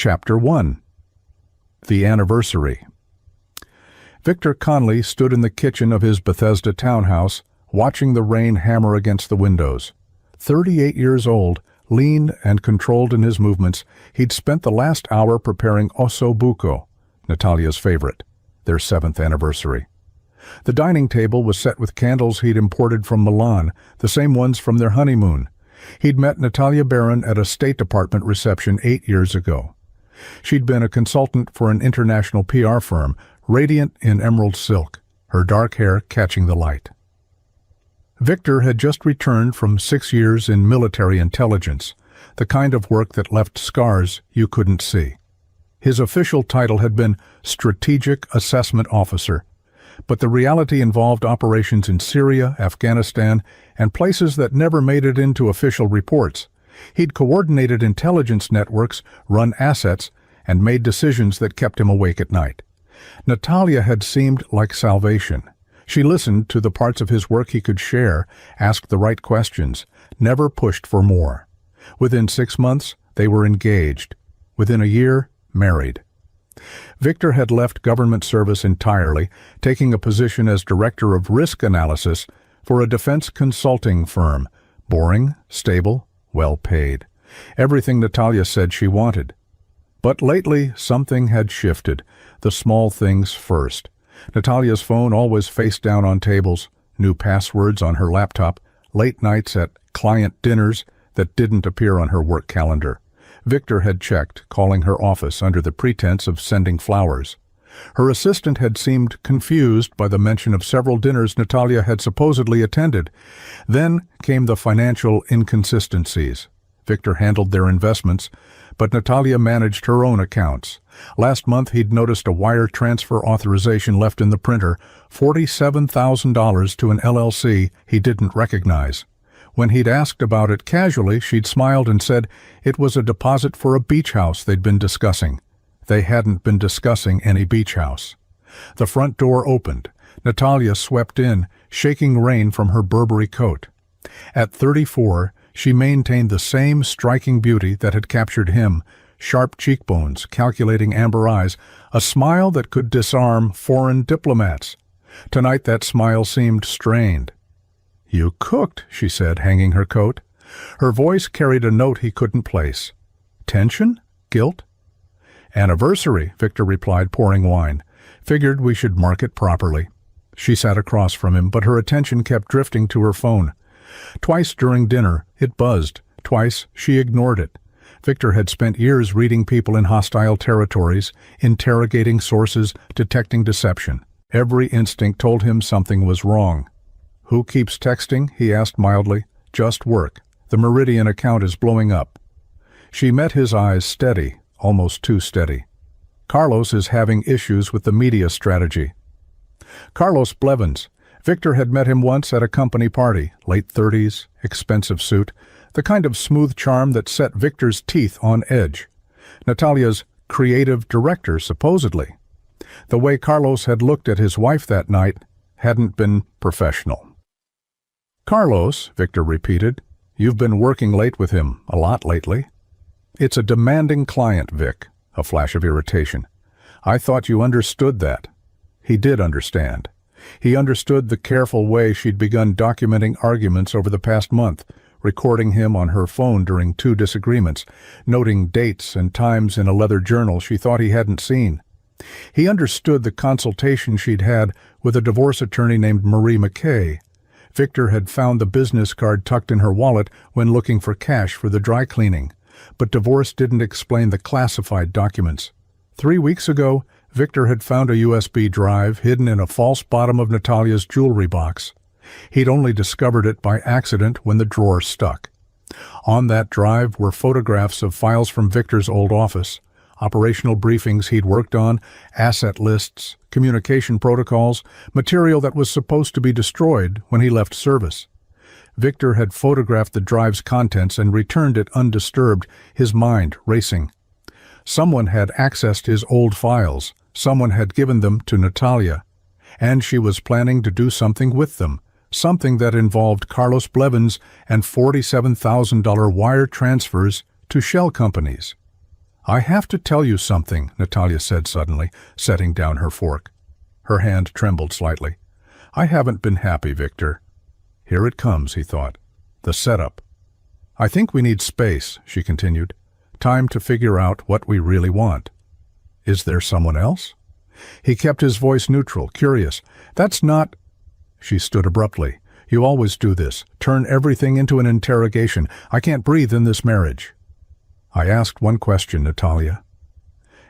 Chapter 1. The Anniversary. Victor Conley stood in the kitchen of his Bethesda townhouse, watching the rain hammer against the windows. 38 years old, lean and controlled in his movements, he'd spent the last hour preparing osso buco, Natalia's favorite, their 7th anniversary. The dining table was set with candles he'd imported from Milan, the same ones from their honeymoon. He'd met Natalia Barron at a State Department reception 8 years ago. She'd been a consultant for an international PR firm, radiant in emerald silk, her dark hair catching the light. Victor had just returned from 6 years in military intelligence, the kind of work that left scars you couldn't see. His official title had been Strategic Assessment Officer, but the reality involved operations in Syria, Afghanistan, and places that never made it into official reports. He'd coordinated intelligence networks, run assets, and made decisions that kept him awake at night. Natalia had seemed like salvation. She listened to the parts of his work he could share, asked the right questions, never pushed for more. Within 6 months, they were engaged. Within a year, married. Victor had left government service entirely, taking a position as director of risk analysis for a defense consulting firm, boring, stable, well paid. Everything Natalia said she wanted. But lately, something had shifted. The small things first. Natalia's phone always face down on tables, new passwords on her laptop, late nights at client dinners that didn't appear on her work calendar. Victor had checked, calling her office under the pretense of sending flowers. Her assistant had seemed confused by the mention of several dinners Natalia had supposedly attended. Then came the financial inconsistencies. Victor handled their investments, but Natalia managed her own accounts. Last month he'd noticed a wire transfer authorization left in the printer, $47,000 to an LLC he didn't recognize. When he'd asked about it casually, she'd smiled and said it was a deposit for a beach house they'd been discussing. They hadn't been discussing any beach house. The front door opened. Natalia swept in, shaking rain from her Burberry coat. At 34, she maintained the same striking beauty that had captured him, sharp cheekbones, calculating amber eyes, a smile that could disarm foreign diplomats. Tonight that smile seemed strained. "You cooked," she said, hanging her coat. Her voice carried a note he couldn't place. Tension? Guilt? "Anniversary," Victor replied, pouring wine. "Figured we should mark it properly." She sat across from him, but her attention kept drifting to her phone. Twice during dinner, it buzzed. Twice, she ignored it. Victor had spent years reading people in hostile territories, interrogating sources, detecting deception. Every instinct told him something was wrong. "Who keeps texting?" he asked mildly. "Just work. The Meridian account is blowing up." She met his eyes steady, almost too steady. "Carlos is having issues with the media strategy." Carlos Blevins. Victor had met him once at a company party, late 30s, expensive suit, the kind of smooth charm that set Victor's teeth on edge. Natalia's creative director, supposedly. The way Carlos had looked at his wife that night hadn't been professional. "Carlos," Victor repeated. "You've been working late with him, a lot lately." "It's a demanding client, Vic," a flash of irritation. "I thought you understood that." He did understand. He understood the careful way she'd begun documenting arguments over the past month, recording him on her phone during 2 disagreements, noting dates and times in a leather journal she thought he hadn't seen. He understood the consultation she'd had with a divorce attorney named Marie McKay. Victor had found the business card tucked in her wallet when looking for cash for the dry cleaning, but divorce didn't explain the classified documents. 3 weeks ago, Victor had found a USB drive hidden in a false bottom of Natalia's jewelry box. He'd only discovered it by accident when the drawer stuck. On that drive were photographs of files from Victor's old office, operational briefings he'd worked on, asset lists, communication protocols, material that was supposed to be destroyed when he left service. Victor had photographed the drive's contents and returned it undisturbed, his mind racing. Someone had accessed his old files. Someone had given them to Natalia, and she was planning to do something with them, something that involved Carlos Blevins and $47,000 wire transfers to shell companies. I have to tell you something, Natalia said suddenly, setting down her fork. Her hand trembled slightly. I haven't been happy, Victor. Here it comes, he thought. The setup. I think we need space, she continued. Time to figure out what we really want. Is there someone else? He kept his voice neutral, curious. That's not... She stood abruptly. You always do this. Turn everything into an interrogation. I can't breathe in this marriage. I asked one question, Natalia.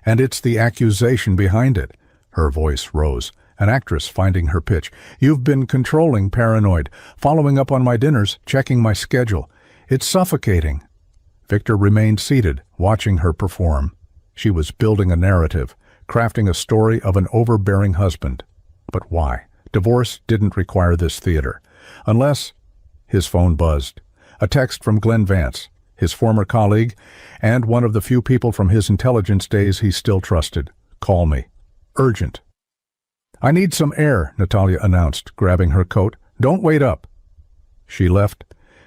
And it's the accusation behind it. Her voice rose, an actress finding her pitch. You've been controlling, paranoid, following up on my dinners, checking my schedule. It's suffocating. Victor remained seated, watching her perform. She was building a narrative, crafting a story of an overbearing husband. But why? Divorce didn't require this theater. Unless... His phone buzzed. A text from Glenn Vance, his former colleague, and one of the few people from his intelligence days he still trusted. Call me. Urgent. I need some air, Natalia announced, grabbing her coat. Don't wait up. She left,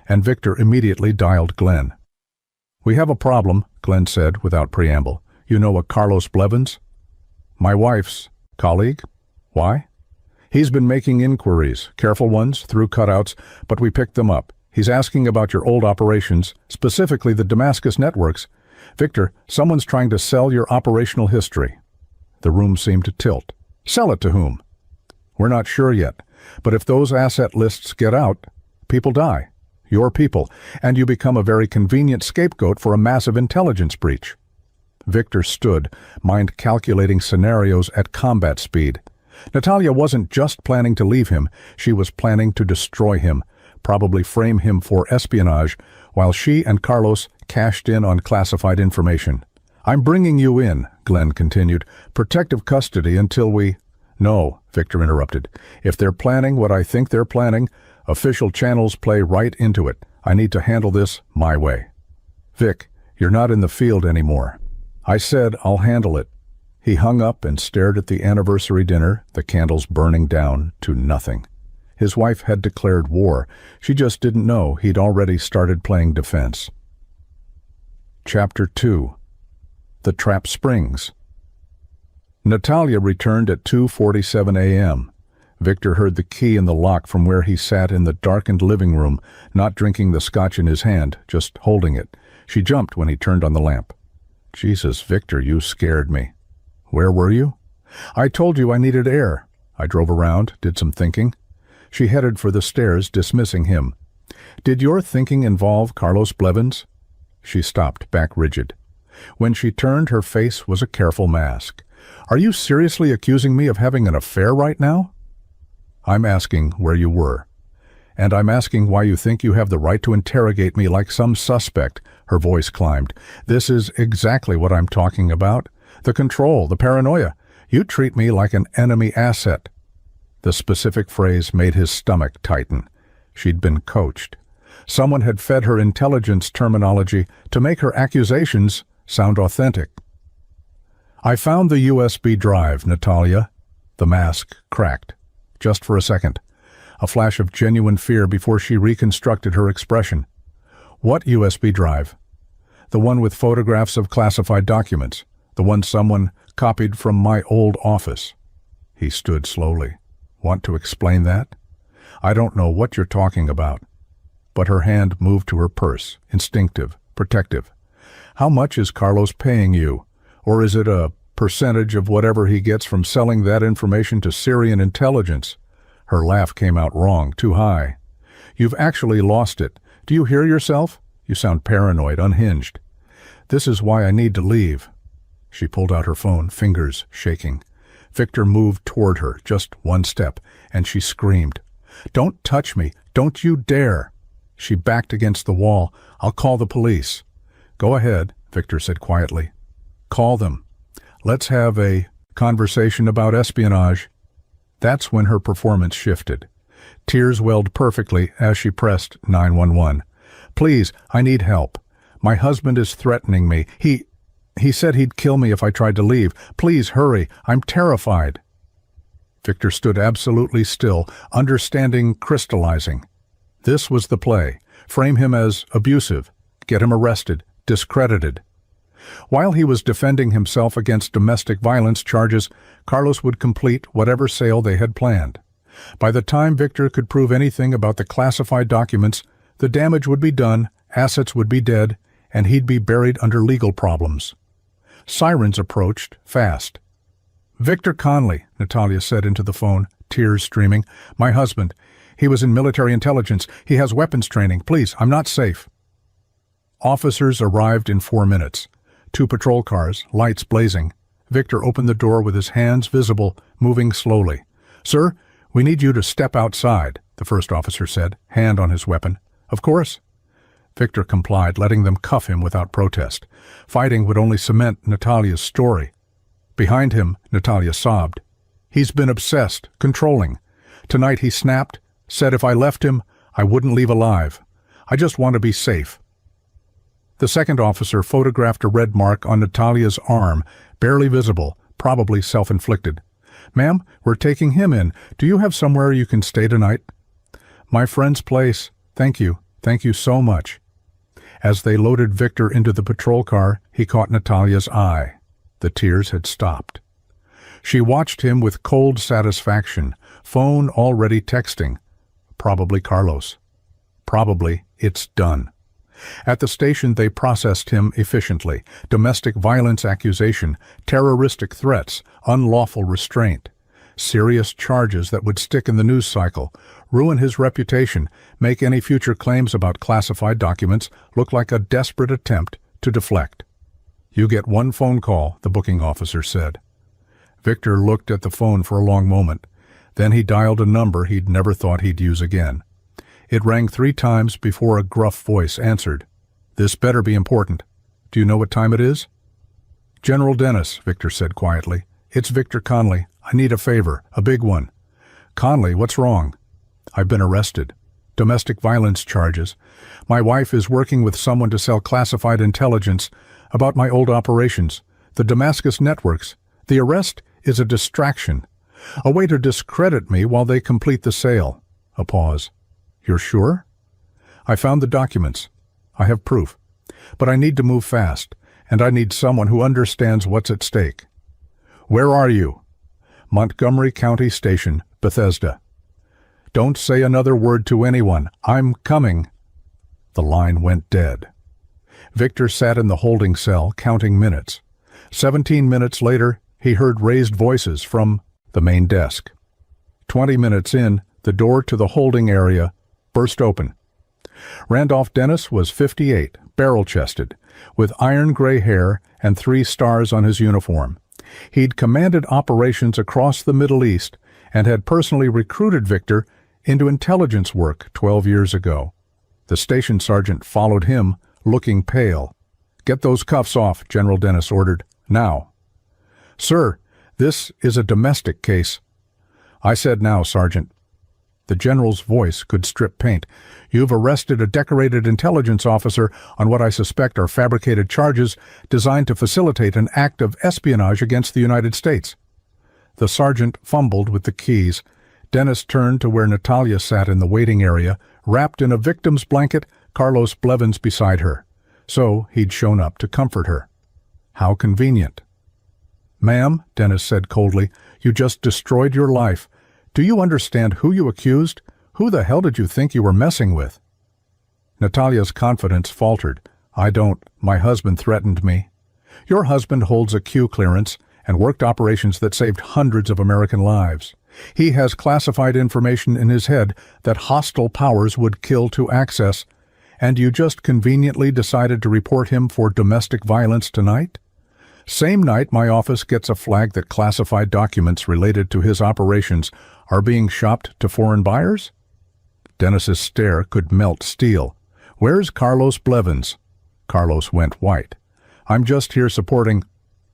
and Victor immediately dialed Glenn. We have a problem, Glenn said without preamble. You know a Carlos Blevins? My wife's colleague. Why? He's been making inquiries, careful ones, through cutouts, but we picked them up. He's asking about your old operations, specifically the Damascus networks. Victor, someone's trying to sell your operational history. The room seemed to tilt. Sell it to whom? We're not sure yet, but if those asset lists get out, people die. Your people, and you become a very convenient scapegoat for a massive intelligence breach. Victor stood, mind calculating scenarios at combat speed. Natalia wasn't just planning to leave him, she was planning to destroy him, probably frame him for espionage, while she and Carlos cashed in on classified information. I'm bringing you in, Glenn continued. Protective custody until we... No, Victor interrupted. If they're planning what I think they're planning, official channels play right into it. I need to handle this my way. Vic, you're not in the field anymore. I said I'll handle it. He hung up and stared at the anniversary dinner, the candles burning down to nothing. His wife had declared war. She just didn't know he'd already started playing defense. Chapter 2. The Trap Springs. Natalia returned at 2:47 a.m. Victor heard the key in the lock from where he sat in the darkened living room, not drinking the scotch in his hand, just holding it. She jumped when he turned on the lamp. Jesus, Victor, you scared me. Where were you? I told you I needed air. I drove around, did some thinking. She headed for the stairs, dismissing him. Did your thinking involve Carlos Blevins? She stopped, back rigid. When she turned, her face was a careful mask. Are you seriously accusing me of having an affair right now? I'm asking where you were. And I'm asking why you think you have the right to interrogate me like some suspect. Her voice climbed. This is exactly what I'm talking about. The control, the paranoia. You treat me like an enemy asset. The specific phrase made his stomach tighten. She'd been coached. Someone had fed her intelligence terminology to make her accusations sound authentic. I found the USB drive, Natalia. The mask cracked. Just for a second. A flash of genuine fear before she reconstructed her expression. What USB drive? The one with photographs of classified documents. The one someone copied from my old office. He stood slowly. Want to explain that? I don't know what you're talking about. But her hand moved to her purse, instinctive, protective. How much is Carlos paying you? Or is it a percentage of whatever he gets from selling that information to Syrian intelligence? Her laugh came out wrong, too high. You've actually lost it. Do you hear yourself? You sound paranoid, unhinged. This is why I need to leave. She pulled out her phone, fingers shaking. Victor moved toward her, just one step, and she screamed. Don't touch me. Don't you dare. She backed against the wall. I'll call the police. Go ahead, Victor said quietly. Call them. Let's have a conversation about espionage. That's when her performance shifted. Tears welled perfectly as she pressed 911. Please, I need help. My husband is threatening me. He said he'd kill me if I tried to leave. Please hurry. I'm terrified. Victor stood absolutely still, understanding crystallizing. This was the play. Frame him as abusive. Get him arrested, discredited. While he was defending himself against domestic violence charges, Carlos would complete whatever sale they had planned. By the time Victor could prove anything about the classified documents, the damage would be done, assets would be dead, and he'd be buried under legal problems. Sirens approached, fast. "Victor Conley," Natalia said into the phone, tears streaming. "My husband. He was in military intelligence. He has weapons training. Please, I'm not safe." Officers arrived in 4 minutes. 2 patrol cars, lights blazing. Victor opened the door with his hands visible, moving slowly. "Sir, we need you to step outside," the first officer said, hand on his weapon. "Of course." Victor complied, letting them cuff him without protest. Fighting would only cement Natalia's story. Behind him, Natalia sobbed. "He's been obsessed, controlling. Tonight he snapped, said if I left him, I wouldn't leave alive. I just want to be safe." The second officer photographed a red mark on Natalia's arm, barely visible, probably self-inflicted. "Ma'am, we're taking him in. Do you have somewhere you can stay tonight?" "My friend's place. Thank you. Thank you so much." As they loaded Victor into the patrol car, he caught Natalia's eye. The tears had stopped. She watched him with cold satisfaction, phone already texting. Probably Carlos. Probably it's done. At the station they processed him efficiently. Domestic violence accusation, terroristic threats, unlawful restraint. Serious charges that would stick in the news cycle, ruin his reputation, make any future claims about classified documents look like a desperate attempt to deflect. "You get 1 phone call," the booking officer said. Victor looked at the phone for a long moment. Then he dialed a number he'd never thought he'd use again. It rang 3 times before a gruff voice answered. "This better be important. Do you know what time it is?" "General Dennis," Victor said quietly. "It's Victor Conley. I need a favor, a big one." "Conley, what's wrong?" "I've been arrested. Domestic violence charges. My wife is working with someone to sell classified intelligence about my old operations, the Damascus networks. The arrest is a distraction, a way to discredit me while they complete the sale." A pause. "You're sure?" "I found the documents. I have proof. But I need to move fast, and I need someone who understands what's at stake." "Where are you?" "Montgomery County Station, Bethesda." "Don't say another word to anyone. I'm coming." The line went dead. Victor sat in the holding cell, counting minutes. 17 minutes later, he heard raised voices from the main desk. 20 minutes in, the door to the holding area burst open. Randolph Dennis was 58, barrel-chested, with iron-gray hair and 3 stars on his uniform. He'd commanded operations across the Middle East and had personally recruited Victor into intelligence work 12 years ago. The station sergeant followed him, looking pale. "Get those cuffs off," General Dennis ordered. "Now." "Sir, this is a domestic case." "I said now, Sergeant." The general's voice could strip paint. "You've arrested a decorated intelligence officer on what I suspect are fabricated charges designed to facilitate an act of espionage against the United States." The sergeant fumbled with the keys. Dennis turned to where Natalia sat in the waiting area, wrapped in a victim's blanket, Carlos Blevins beside her. So he'd shown up to comfort her. How convenient. "Ma'am," Dennis said coldly, "you just destroyed your life. Do you understand who you accused? Who the hell did you think you were messing with?" Natalia's confidence faltered. "I don't. My husband threatened me." "Your husband holds a Q clearance and worked operations that saved hundreds of American lives. He has classified information in his head that hostile powers would kill to access, and you just conveniently decided to report him for domestic violence tonight? Same night my office gets a flag that classified documents related to his operations are being shopped to foreign buyers?" Dennis's stare could melt steel. "Where's Carlos Blevins?" Carlos went white. "I'm just here supporting—"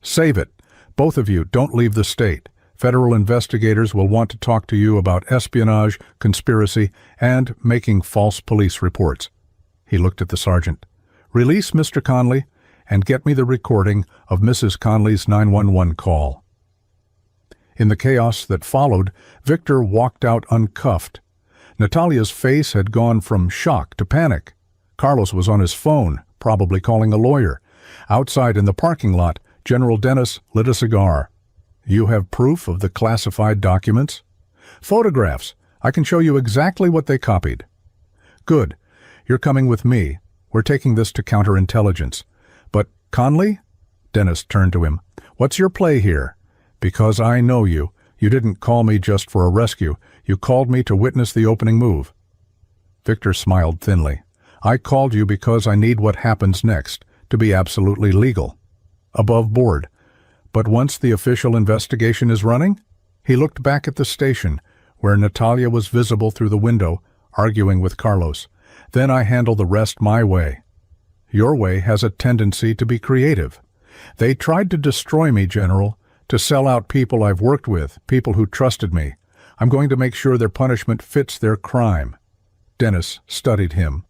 "Save it. Both of you, don't leave the state. Federal investigators will want to talk to you about espionage, conspiracy, and making false police reports." He looked at the sergeant. "Release Mr. Conley and get me the recording of Mrs. Conley's 911 call." In the chaos that followed, Victor walked out uncuffed. Natalia's face had gone from shock to panic. Carlos was on his phone, probably calling a lawyer. Outside in the parking lot, General Dennis lit a cigar. You have proof of the classified documents? Photographs. I can show you exactly what they copied. Good. You're coming with me. We're taking this to counterintelligence. But, Conley? Dennis turned to him. What's your play here? Because I know you. You didn't call me just for a rescue. You called me to witness the opening move. Victor smiled thinly. I called you because I need what happens next to be absolutely legal. Above board. But once the official investigation is running? He looked back at the station, where Natalia was visible through the window, arguing with Carlos. Then I handle the rest my way. Your way has a tendency to be creative. They tried to destroy me, General, to sell out people I've worked with, people who trusted me. I'm going to make sure their punishment fits their crime. Dennis studied him.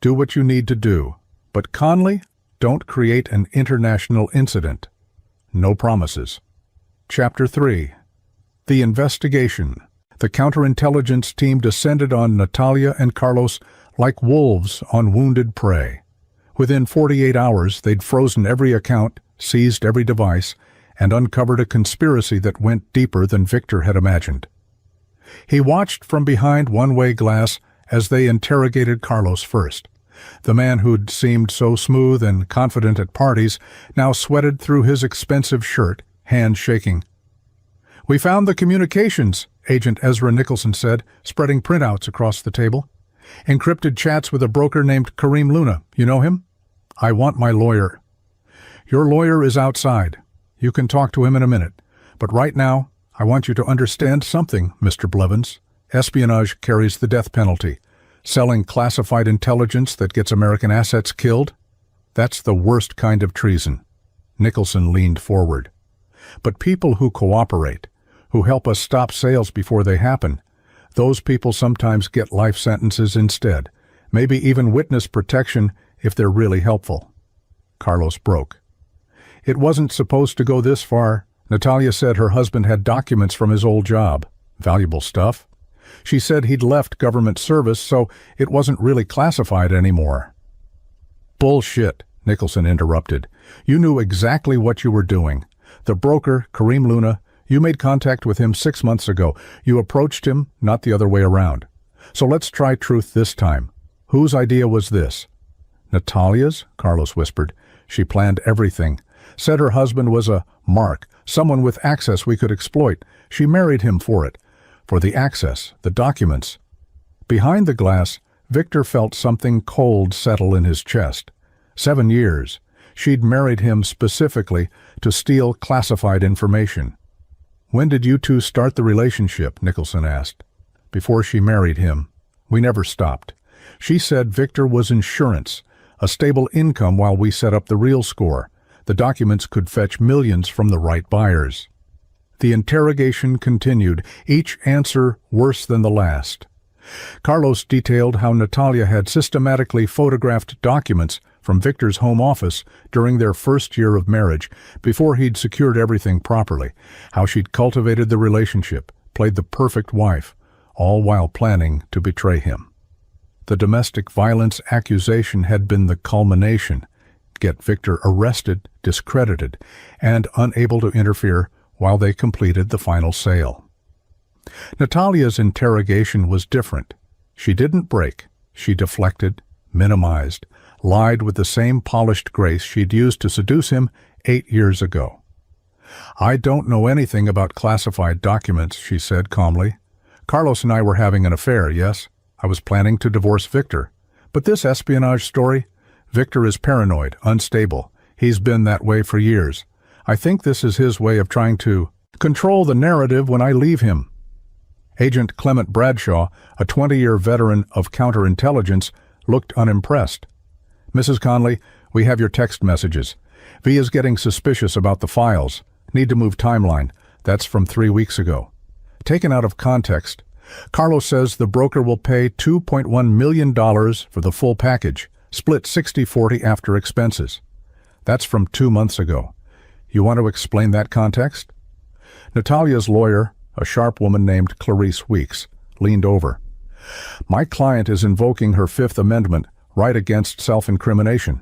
Do what you need to do. But Conley, don't create an international incident. No promises. Chapter 3. The Investigation. The counterintelligence team descended on Natalia and Carlos like wolves on wounded prey. Within 48 hours, they'd frozen every account, seized every device, and uncovered a conspiracy that went deeper than Victor had imagined. He watched from behind one-way glass as they interrogated Carlos first. The man who'd seemed so smooth and confident at parties now sweated through his expensive shirt, hands shaking. We found the communications, Agent Ezra Nicholson said, spreading printouts across the table. Encrypted chats with a broker named Kareem Luna. You know him? I want my lawyer. Your lawyer is outside. You can talk to him in a minute. But right now, I want you to understand something, Mr. Blevins. Espionage carries the death penalty. Selling classified intelligence that gets American assets killed? That's the worst kind of treason. Nicholson leaned forward. But people who cooperate, who help us stop sales before they happen, those people sometimes get life sentences instead, maybe even witness protection if they're really helpful. Carlos broke. It wasn't supposed to go this far. Natalia said her husband had documents from his old job. Valuable stuff. She said he'd left government service, so it wasn't really classified anymore. Bullshit, Nicholson interrupted. You knew exactly what you were doing. The broker, Kareem Luna, you made contact with him 6 months ago. You approached him, not the other way around. So let's try truth this time. Whose idea was this? Natalia's, Carlos whispered. She planned everything. Said her husband was a mark, someone with access we could exploit. She married him for it. For the access, the documents. Behind the glass, Victor felt something cold settle in his chest. 7 years. She'd married him specifically to steal classified information. When did you two start the relationship? Nicholson asked. Before she married him. We never stopped. She said Victor was insurance, a stable income while we set up the real score. The documents could fetch millions from the right buyers. The interrogation continued, each answer worse than the last. Carlos detailed how Natalia had systematically photographed documents from Victor's home office during their first year of marriage, before he'd secured everything properly, how she'd cultivated the relationship, played the perfect wife, all while planning to betray him. The domestic violence accusation had been the culmination, get Victor arrested, discredited, and unable to interfere while they completed the final sale. Natalia's interrogation was different. She didn't break. She deflected, minimized, lied with the same polished grace she'd used to seduce him 8 years ago. I don't know anything about classified documents, she said calmly. Carlos and I were having an affair, yes? I was planning to divorce Victor. But this espionage story? Victor is paranoid, unstable. He's been that way for years. I think this is his way of trying to control the narrative when I leave him. Agent Clement Bradshaw, a 20-year veteran of counterintelligence, looked unimpressed. Mrs. Conley, we have your text messages. V is getting suspicious about the files. Need to move timeline. That's from 3 weeks ago. Taken out of context, Carlos says the broker will pay $2.1 million for the full package, split 60-40 after expenses. That's from 2 months ago. You want to explain that context? Natalia's lawyer, a sharp woman named Clarice Weeks, leaned over. My client is invoking her Fifth Amendment, right against self-incrimination.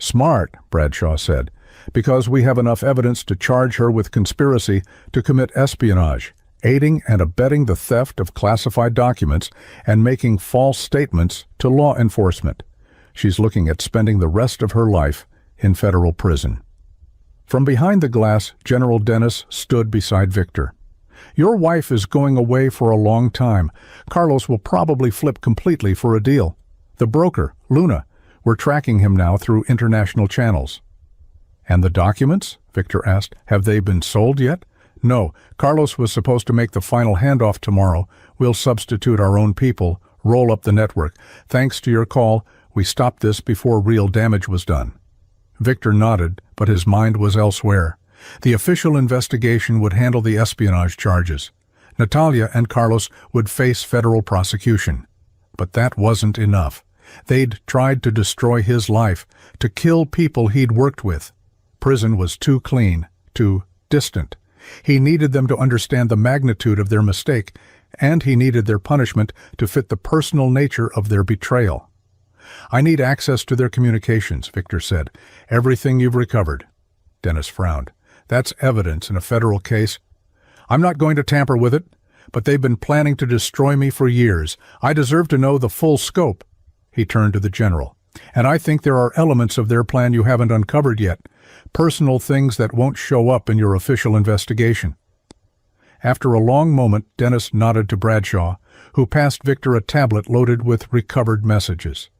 Smart, Bradshaw said, because we have enough evidence to charge her with conspiracy to commit espionage, aiding and abetting the theft of classified documents, and making false statements to law enforcement. She's looking at spending the rest of her life in federal prison. From behind the glass, General Dennis stood beside Victor. Your wife is going away for a long time. Carlos will probably flip completely for a deal. The broker, Luna, we're tracking him now through international channels. And the documents? Victor asked. Have they been sold yet? No, Carlos was supposed to make the final handoff tomorrow. We'll substitute our own people, roll up the network. Thanks to your call, we stopped this before real damage was done. Victor nodded, but his mind was elsewhere. The official investigation would handle the espionage charges. Natalia and Carlos would face federal prosecution. But that wasn't enough. They'd tried to destroy his life, to kill people he'd worked with. Prison was too clean, too distant. He needed them to understand the magnitude of their mistake, and he needed their punishment to fit the personal nature of their betrayal. I need access to their communications, Victor said. Everything you've recovered. Dennis frowned. That's evidence in a federal case. I'm not going to tamper with it, but they've been planning to destroy me for years. I deserve to know the full scope. He turned to the general. And I think there are elements of their plan you haven't uncovered yet. Personal things that won't show up in your official investigation. After a long moment, Dennis nodded to Bradshaw, who passed Victor a tablet loaded with recovered messages.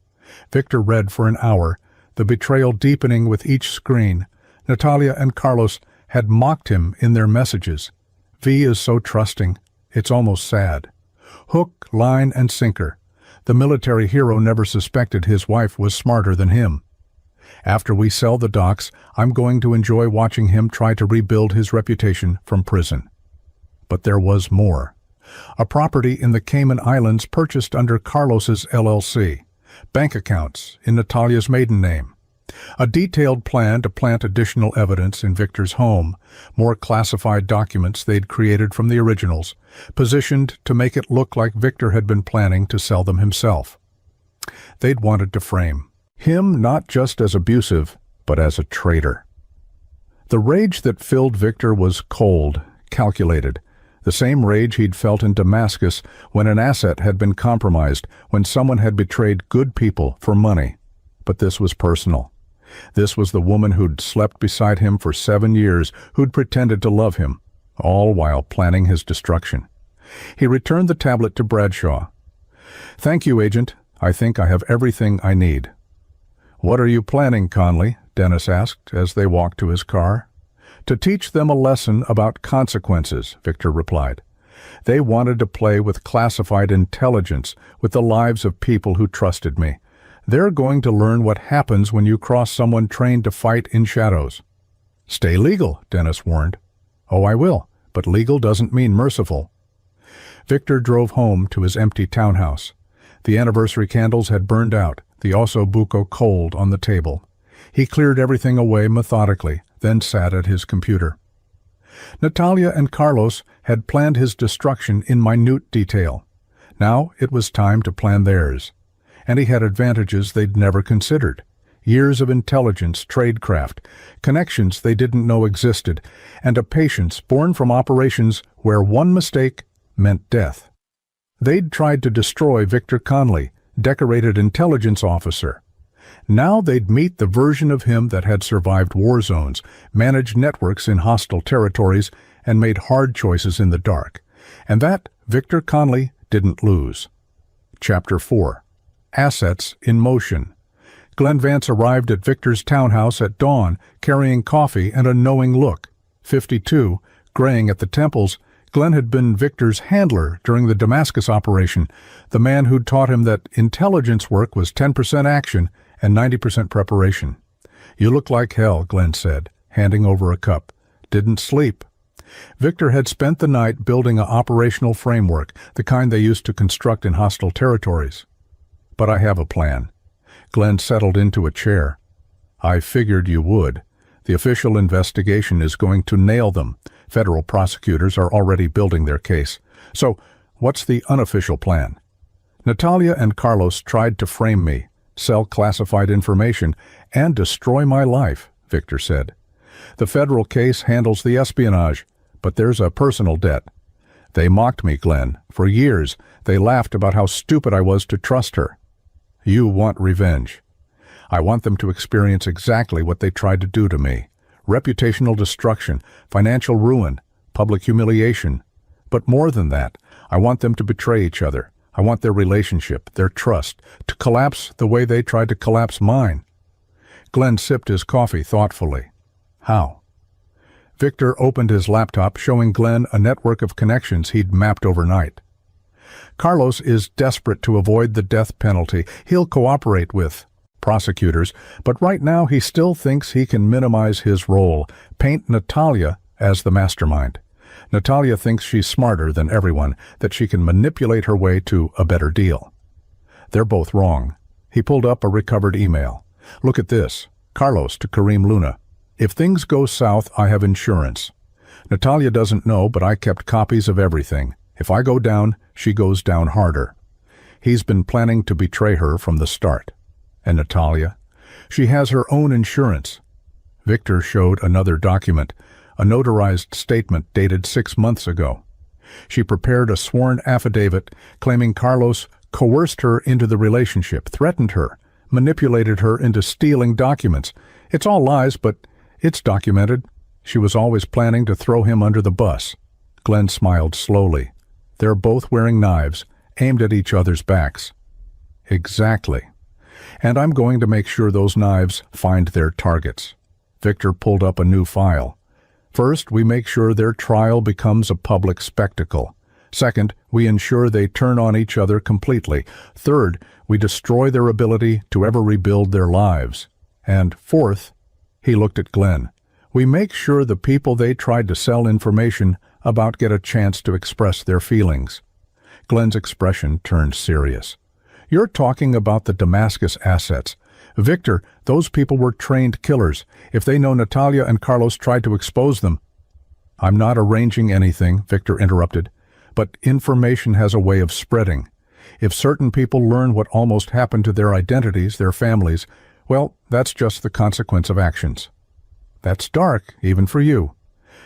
Victor read for an hour, the betrayal deepening with each screen. Natalia and Carlos had mocked him in their messages. V is so trusting, it's almost sad. Hook, line, and sinker. The military hero never suspected his wife was smarter than him. After we sell the docs, I'm going to enjoy watching him try to rebuild his reputation from prison. But there was more. A property in the Cayman Islands purchased under Carlos's LLC. Bank accounts in Natalia's maiden name. A detailed plan to plant additional evidence in Victor's home, more classified documents they'd created from the originals, positioned to make it look like Victor had been planning to sell them himself. They'd wanted to frame him not just as abusive, but as a traitor. The rage that filled Victor was cold, calculated, the same rage he'd felt in Damascus when an asset had been compromised, when someone had betrayed good people for money. But this was personal. This was the woman who'd slept beside him for 7 years, who'd pretended to love him, all while planning his destruction. He returned the tablet to Bradshaw. Thank you, Agent. I think I have everything I need. What are you planning, Conley? Dennis asked as they walked to his car. To teach them a lesson about consequences, Victor replied. They wanted to play with classified intelligence, with the lives of people who trusted me. They're going to learn what happens when you cross someone trained to fight in shadows. Stay legal, Dennis warned. Oh, I will, but legal doesn't mean merciful. Victor drove home to his empty townhouse. The anniversary candles had burned out, the osso buco cold on the table. He cleared everything away methodically, then sat at his computer. Natalia and Carlos had planned his destruction in minute detail. Now it was time to plan theirs. And he had advantages they'd never considered. Years of intelligence, tradecraft, connections they didn't know existed, and a patience born from operations where one mistake meant death. They'd tried to destroy Victor Conley, decorated intelligence officer. Now they'd meet the version of him that had survived war zones, managed networks in hostile territories, and made hard choices in the dark. And that Victor Conley didn't lose. Chapter 4. Assets in motion. Glenn Vance arrived at Victor's townhouse at dawn, carrying coffee and a knowing look. 52, graying at the temples, Glenn had been Victor's handler during the Damascus operation, the man who'd taught him that intelligence work was 10% action and 90% preparation. You look like hell, Glenn said, handing over a cup. Didn't sleep. Victor had spent the night building an operational framework, the kind they used to construct in hostile territories. But I have a plan. Glenn settled into a chair. I figured you would. The official investigation is going to nail them. Federal prosecutors are already building their case. So, what's the unofficial plan? Natalia and Carlos tried to frame me. sell classified information, and destroy my life, Victor said. The federal case handles the espionage, but there's a personal debt. They mocked me, Glenn. For years, they laughed about how stupid I was to trust her. You want revenge. I want them to experience exactly what they tried to do to me. Reputational destruction, financial ruin, public humiliation. But more than that, I want them to betray each other. I want their relationship, their trust, to collapse the way they tried to collapse mine. Glenn sipped his coffee thoughtfully. How? Victor opened his laptop, showing Glenn a network of connections he'd mapped overnight. Carlos is desperate to avoid the death penalty. He'll cooperate with prosecutors, but right now he still thinks he can minimize his role, paint Natalia as the mastermind. Natalia thinks she's smarter than everyone, that she can manipulate her way to a better deal. They're both wrong. He pulled up a recovered email. Look at this. Carlos to Kareem Luna. If things go south, I have insurance. Natalia doesn't know, but I kept copies of everything. If I go down, she goes down harder. He's been planning to betray her from the start. And Natalia? She has her own insurance. Victor showed another document, a notarized statement dated 6 months ago. She prepared a sworn affidavit claiming Carlos coerced her into the relationship, threatened her, manipulated her into stealing documents. It's all lies, but it's documented. She was always planning to throw him under the bus. Glenn smiled slowly. They're both wearing knives, aimed at each other's backs. Exactly. And I'm going to make sure those knives find their targets. Victor pulled up a new file. First, we make sure their trial becomes a public spectacle. Second, we ensure they turn on each other completely. Third, we destroy their ability to ever rebuild their lives. And fourth, he looked at Glenn, we make sure the people they tried to sell information about get a chance to express their feelings. Glenn's expression turned serious. You're talking about the Damascus assets. Victor, those people were trained killers. If they know Natalia and Carlos tried to expose them... I'm not arranging anything, Victor interrupted, but information has a way of spreading. If certain people learn what almost happened to their identities, their families, well, that's just the consequence of actions. That's dark, even for you.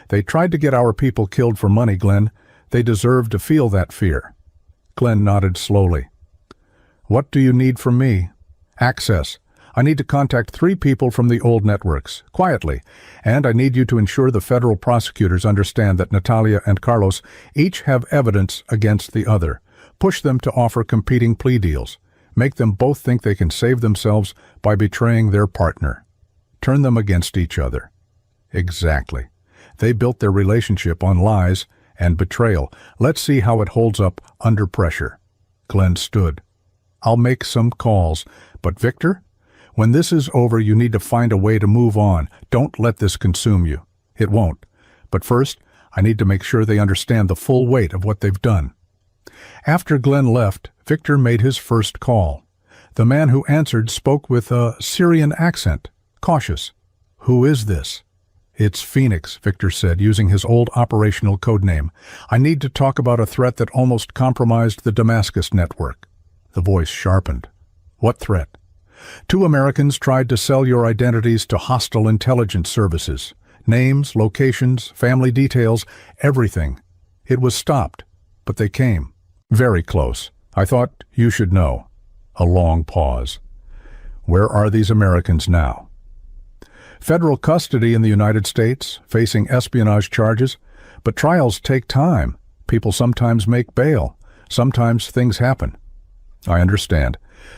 They tried to get our people killed for money, Glenn. They deserve to feel that fear. Glenn nodded slowly. What do you need from me? Access. I need to contact 3 people from the old networks, quietly, and I need you to ensure the federal prosecutors understand that Natalia and Carlos each have evidence against the other. Push them to offer competing plea deals. Make them both think they can save themselves by betraying their partner. Turn them against each other. Exactly. They built their relationship on lies and betrayal. Let's see how it holds up under pressure. Glenn stood. I'll make some calls, but Victor? When this is over, you need to find a way to move on. Don't let this consume you. It won't. But first, I need to make sure they understand the full weight of what they've done. After Glenn left, Victor made his first call. The man who answered spoke with a Syrian accent, cautious. Who is this? It's Phoenix, Victor said, using his old operational code name. I need to talk about a threat that almost compromised the Damascus network. The voice sharpened. What threat? 2 Americans tried to sell your identities to hostile intelligence services. Names, locations, family details, everything. It was stopped, but they came. Very close. I thought you should know. A long pause. Where are these Americans now? Federal custody in the United States, facing espionage charges. But trials take time. People sometimes make bail. Sometimes things happen. I understand.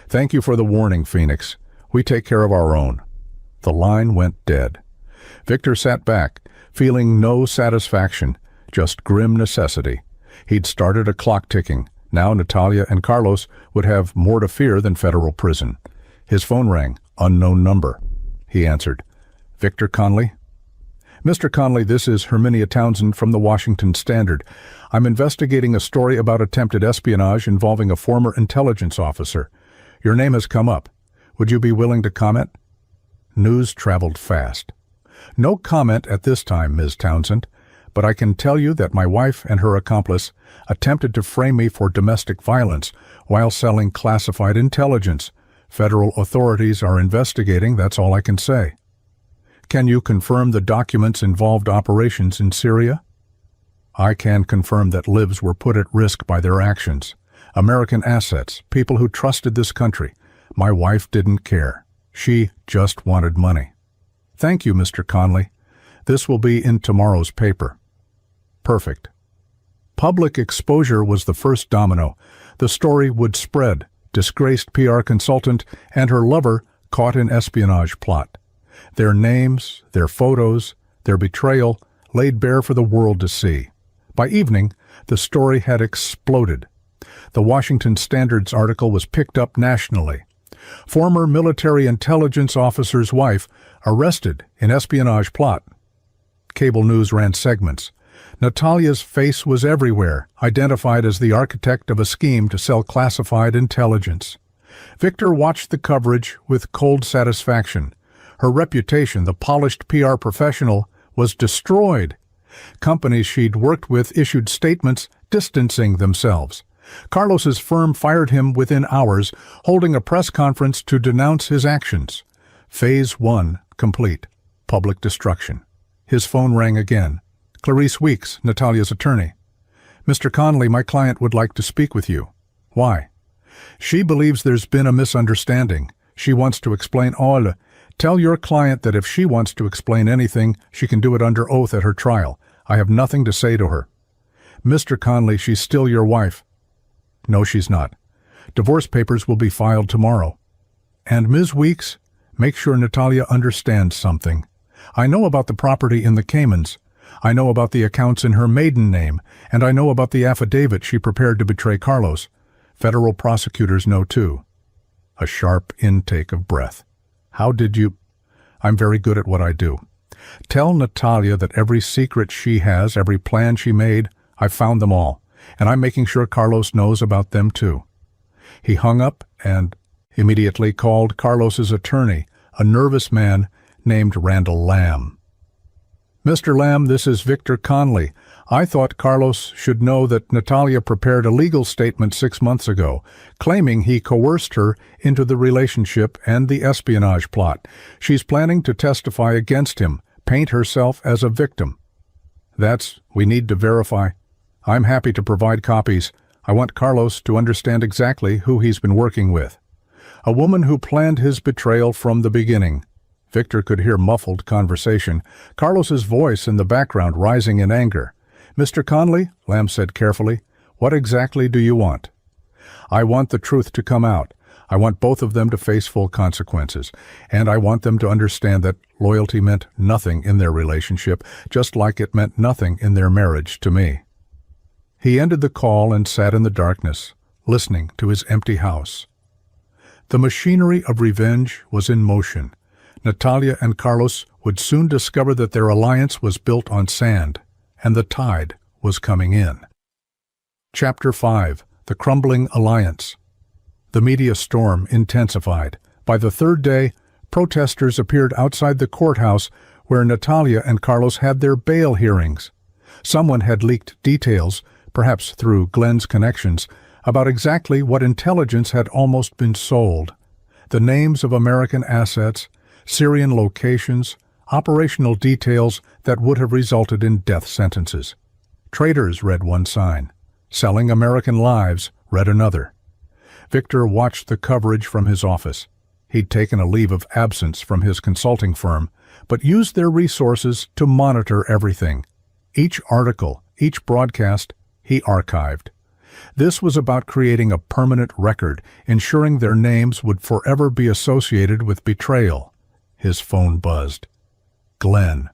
Thank you for the warning, Phoenix. We take care of our own. The line went dead. Victor sat back, feeling no satisfaction, just grim necessity. He'd started a clock ticking. Now Natalia and Carlos would have more to fear than federal prison. His phone rang. Unknown number. He answered. Victor Conley? Mr. Conley, this is Herminia Townsend from the Washington Standard. I'm investigating a story about attempted espionage involving a former intelligence officer. Your name has come up. Would you be willing to comment? News traveled fast. No comment at this time, Ms. Townsend, but I can tell you that my wife and her accomplice attempted to frame me for domestic violence while selling classified intelligence. Federal authorities are investigating, that's all I can say. Can you confirm the documents involved operations in Syria? I can confirm that lives were put at risk by their actions. American assets, people who trusted this country. My wife didn't care. She just wanted money. Thank you, Mr. Conley. This will be in tomorrow's paper. Perfect. Public exposure was the first domino. The story would spread. Disgraced PR consultant and her lover caught in espionage plot. Their names, their photos, their betrayal laid bare for the world to see. By evening, the story had exploded. The Washington Standard's article was picked up nationally. Former military intelligence officer's wife arrested in espionage plot. Cable news ran segments. Natalia's face was everywhere, identified as the architect of a scheme to sell classified intelligence. Victor watched the coverage with cold satisfaction. Her reputation, the polished PR professional, was destroyed. Companies she'd worked with issued statements distancing themselves. Carlos's firm fired him within hours, holding a press conference to denounce his actions. Phase 1 complete. Public destruction. His phone rang again. Clarice Weeks, Natalia's attorney. Mr. Conley, my client would like to speak with you. Why? She believes there's been a misunderstanding. She wants to explain all. Tell your client that if she wants to explain anything, she can do it under oath at her trial. I have nothing to say to her. Mr. Conley, she's still your wife. No, she's not. Divorce papers will be filed tomorrow. And Ms. Weeks, make sure Natalia understands something. I know about the property in the Caymans. I know about the accounts in her maiden name, and I know about the affidavit she prepared to betray Carlos. Federal prosecutors know too. A sharp intake of breath. How did you? I'm very good at what I do. Tell Natalia that every secret she has, every plan she made, I've found them all, and I'm making sure Carlos knows about them too. He hung up and immediately called Carlos's attorney, a nervous man named Randall Lamb. Mr. Lamb, this is Victor Conley. I thought Carlos should know that Natalia prepared a legal statement 6 months ago, claiming he coerced her into the relationship and the espionage plot. She's planning to testify against him, paint herself as a victim. We need to verify. I'm happy to provide copies. I want Carlos to understand exactly who he's been working with. A woman who planned his betrayal from the beginning. Victor could hear muffled conversation, Carlos's voice in the background rising in anger. Mr. Conley, Lamb said carefully, what exactly do you want? I want the truth to come out. I want both of them to face full consequences. And I want them to understand that loyalty meant nothing in their relationship, just like it meant nothing in their marriage to me. He ended the call and sat in the darkness, listening to his empty house. The machinery of revenge was in motion. Natalia and Carlos would soon discover that their alliance was built on sand, and the tide was coming in. Chapter 5. The Crumbling Alliance. The media storm intensified. By the third day, protesters appeared outside the courthouse where Natalia and Carlos had their bail hearings. Someone had leaked details, perhaps through Glenn's connections, about exactly what intelligence had almost been sold. The names of American assets, Syrian locations, operational details that would have resulted in death sentences. Traitors read one sign. Selling American lives read another. Victor watched the coverage from his office. He'd taken a leave of absence from his consulting firm, but used their resources to monitor everything. Each article, each broadcast, he archived. This was about creating a permanent record, ensuring their names would forever be associated with betrayal. His phone buzzed. Glenn.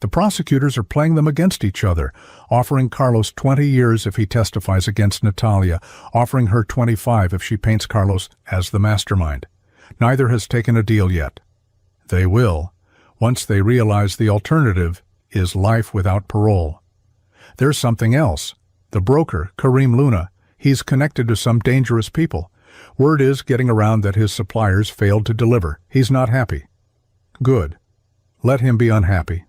The prosecutors are playing them against each other, offering Carlos 20 years if he testifies against Natalia, offering her 25 if she paints Carlos as the mastermind. Neither has taken a deal yet. They will, once they realize the alternative is life without parole. There's something else. The broker, Kareem Luna, he's connected to some dangerous people. Word is getting around that his suppliers failed to deliver. He's not happy. Good. Let him be unhappy.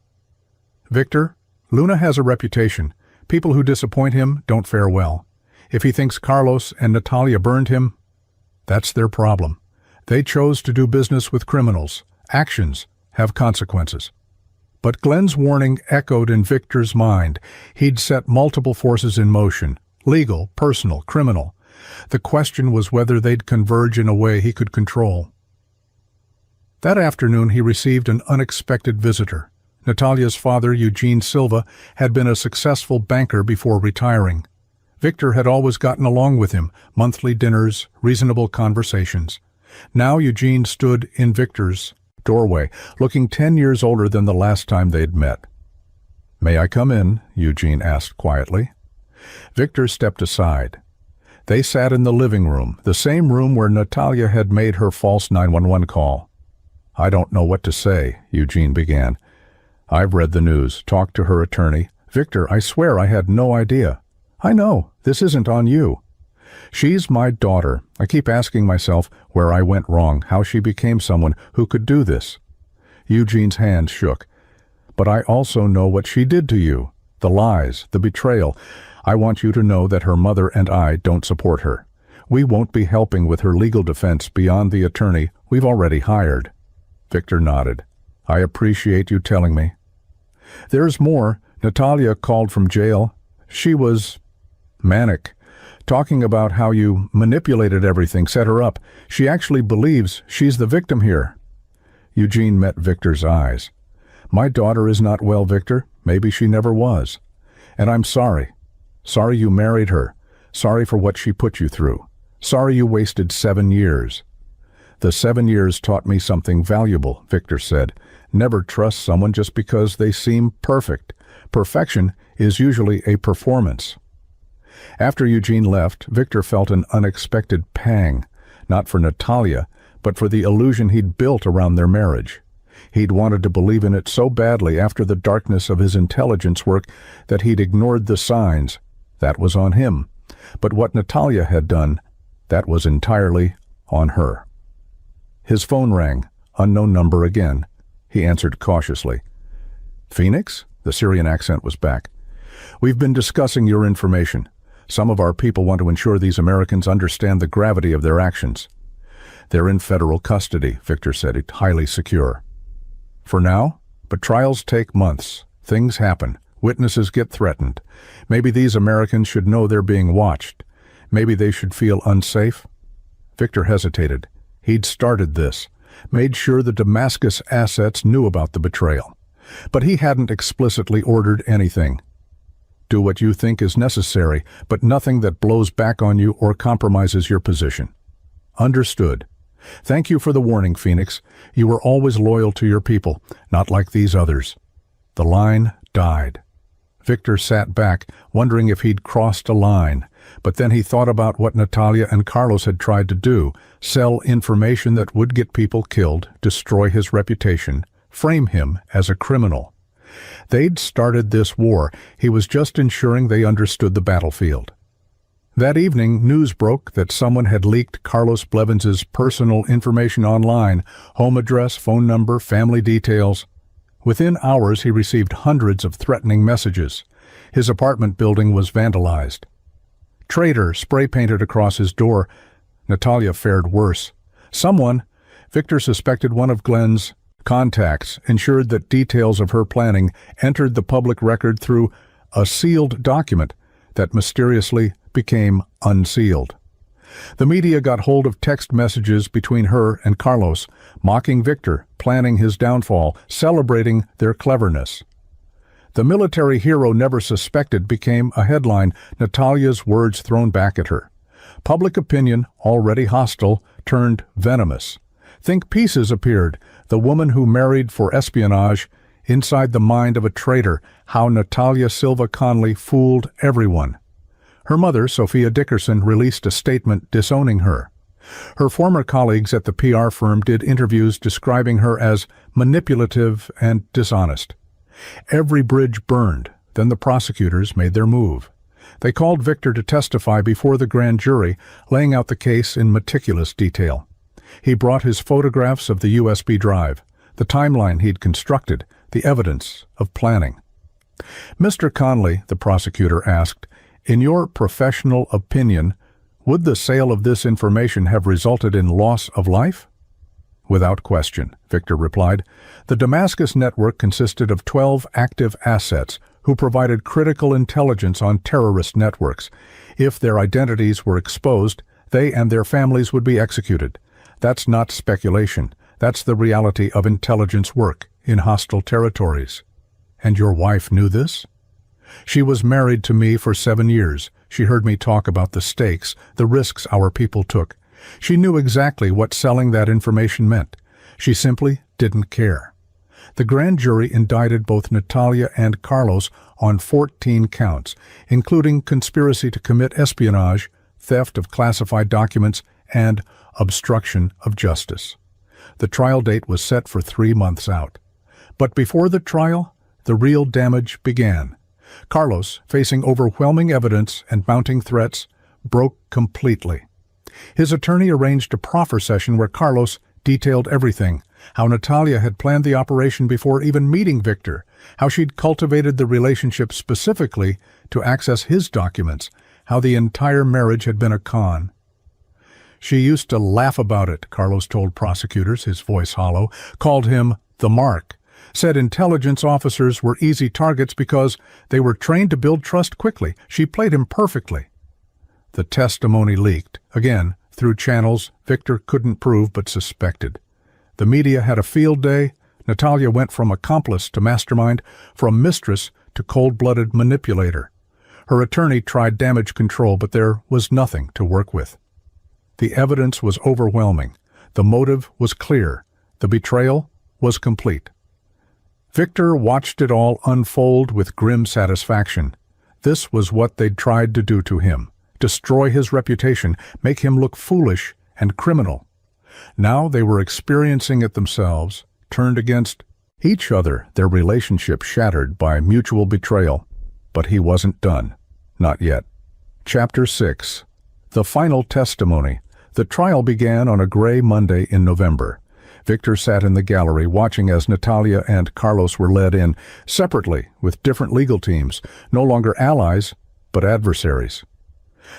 Victor, Luna has a reputation. People who disappoint him don't fare well. If he thinks Carlos and Natalia burned him, that's their problem. They chose to do business with criminals. Actions have consequences. But Glenn's warning echoed in Victor's mind. He'd set multiple forces in motion: legal, personal, criminal. The question was whether they'd converge in a way he could control. That afternoon he received an unexpected visitor. Natalia's father, Eugene Silva, had been a successful banker before retiring. Victor had always gotten along with him: monthly dinners, reasonable conversations. Now Eugene stood in Victor's doorway, looking 10 years older than the last time they'd met. "May I come in?" Eugene asked quietly. Victor stepped aside. They sat in the living room, the same room where Natalia had made her false 911 call. "I don't know what to say," Eugene began. "I've read the news, talked to her attorney. Victor, I swear I had no idea." "I know, this isn't on you." "She's my daughter. I keep asking myself where I went wrong, how she became someone who could do this." Eugene's hand shook. "But I also know what she did to you. The lies, the betrayal. I want you to know that her mother and I don't support her. We won't be helping with her legal defense beyond the attorney we've already hired." Victor nodded. "I appreciate you telling me." "There's more. Natalia called from jail. She was manic, talking about how you manipulated everything, set her up. She actually believes she's the victim here." Eugene met Victor's eyes. "My daughter is not well, Victor. Maybe she never was. And I'm sorry. Sorry you married her. Sorry for what she put you through. Sorry you wasted 7 years. "The 7 years taught me something valuable," Victor said. "Never trust someone just because they seem perfect. Perfection is usually a performance." After Eugene left, Victor felt an unexpected pang, not for Natalia, but for the illusion he'd built around their marriage. He'd wanted to believe in it so badly after the darkness of his intelligence work that he'd ignored the signs. That was on him. But what Natalia had done, that was entirely on her. His phone rang, unknown number again. He answered cautiously. "Phoenix?" The Syrian accent was back. "We've been discussing your information. Some of our people want to ensure these Americans understand the gravity of their actions." "They're in federal custody," Victor said. "It's highly secure." "For now? But trials take months. Things happen. Witnesses get threatened. Maybe these Americans should know they're being watched. Maybe they should feel unsafe." Victor hesitated. He'd started this, made sure the Damascus assets knew about the betrayal. But he hadn't explicitly ordered anything. "Do what you think is necessary, but nothing that blows back on you or compromises your position." "Understood. Thank you for the warning, Phoenix. You were always loyal to your people, not like these others." The line died. Victor sat back, wondering if he'd crossed a line. But then he thought about what Natalia and Carlos had tried to do: sell information that would get people killed, destroy his reputation, frame him as a criminal. They'd started this war. He was just ensuring they understood the battlefield. That evening, news broke that someone had leaked Carlos Blevins's personal information online: home address, phone number, family details. Within hours, he received hundreds of threatening messages. His apartment building was vandalized. "Traitor" spray-painted across his door. Natalia fared worse. Someone, Victor suspected one of Glenn's contacts, ensured that details of her planning entered the public record through a sealed document that mysteriously became unsealed. The media got hold of text messages between her and Carlos, mocking Victor, planning his downfall, celebrating their cleverness. "The military hero never suspected" became a headline, Natalia's words thrown back at her. Public opinion, already hostile, turned venomous. Think pieces appeared: the woman who married for espionage, inside the mind of a traitor, how Natalia Silva Conley fooled everyone. Her mother, Sophia Dickerson, released a statement disowning her. Her former colleagues at the PR firm did interviews describing her as manipulative and dishonest. Every bridge burned. Then the prosecutors made their move. They called Victor to testify before the grand jury, laying out the case in meticulous detail. He brought his photographs of the USB drive, the timeline he'd constructed, the evidence of planning. "Mr. Conley," the prosecutor asked, "in your professional opinion, would the sale of this information have resulted in loss of life?" Without question, Victor replied. The Damascus network consisted of 12 active assets who provided critical intelligence on terrorist networks. If their identities were exposed, they and their families would be executed. That's not speculation. That's the reality of intelligence work in hostile territories. And your wife knew this? She was married to me for 7 years. She heard me talk about the stakes, the risks our people took. She knew exactly what selling that information meant. She simply didn't care. The grand jury indicted both Natalia and Carlos on 14 counts, including conspiracy to commit espionage, theft of classified documents, and obstruction of justice. The trial date was set for 3 months out. But before the trial, the real damage began. Carlos, facing overwhelming evidence and mounting threats, broke completely. His attorney arranged a proffer session where Carlos detailed everything, how Natalia had planned the operation before even meeting Victor, how she'd cultivated the relationship specifically to access his documents, how the entire marriage had been a con. She used to laugh about it, Carlos told prosecutors, his voice hollow, called him the Mark, said intelligence officers were easy targets because they were trained to build trust quickly. She played him perfectly. The testimony leaked, again, through channels Victor couldn't prove but suspected. The media had a field day. Natalia went from accomplice to mastermind, from mistress to cold-blooded manipulator. Her attorney tried damage control, but there was nothing to work with. The evidence was overwhelming. The motive was clear. The betrayal was complete. Victor watched it all unfold with grim satisfaction. This was what they'd tried to do to him. Destroy his reputation, make him look foolish and criminal. Now they were experiencing it themselves, turned against each other, their relationship shattered by mutual betrayal. But he wasn't done. Not yet. Chapter 6. The final testimony. The trial began on a gray Monday in November. Victor sat in the gallery watching as Natalia and Carlos were led in, separately, with different legal teams, no longer allies, but adversaries.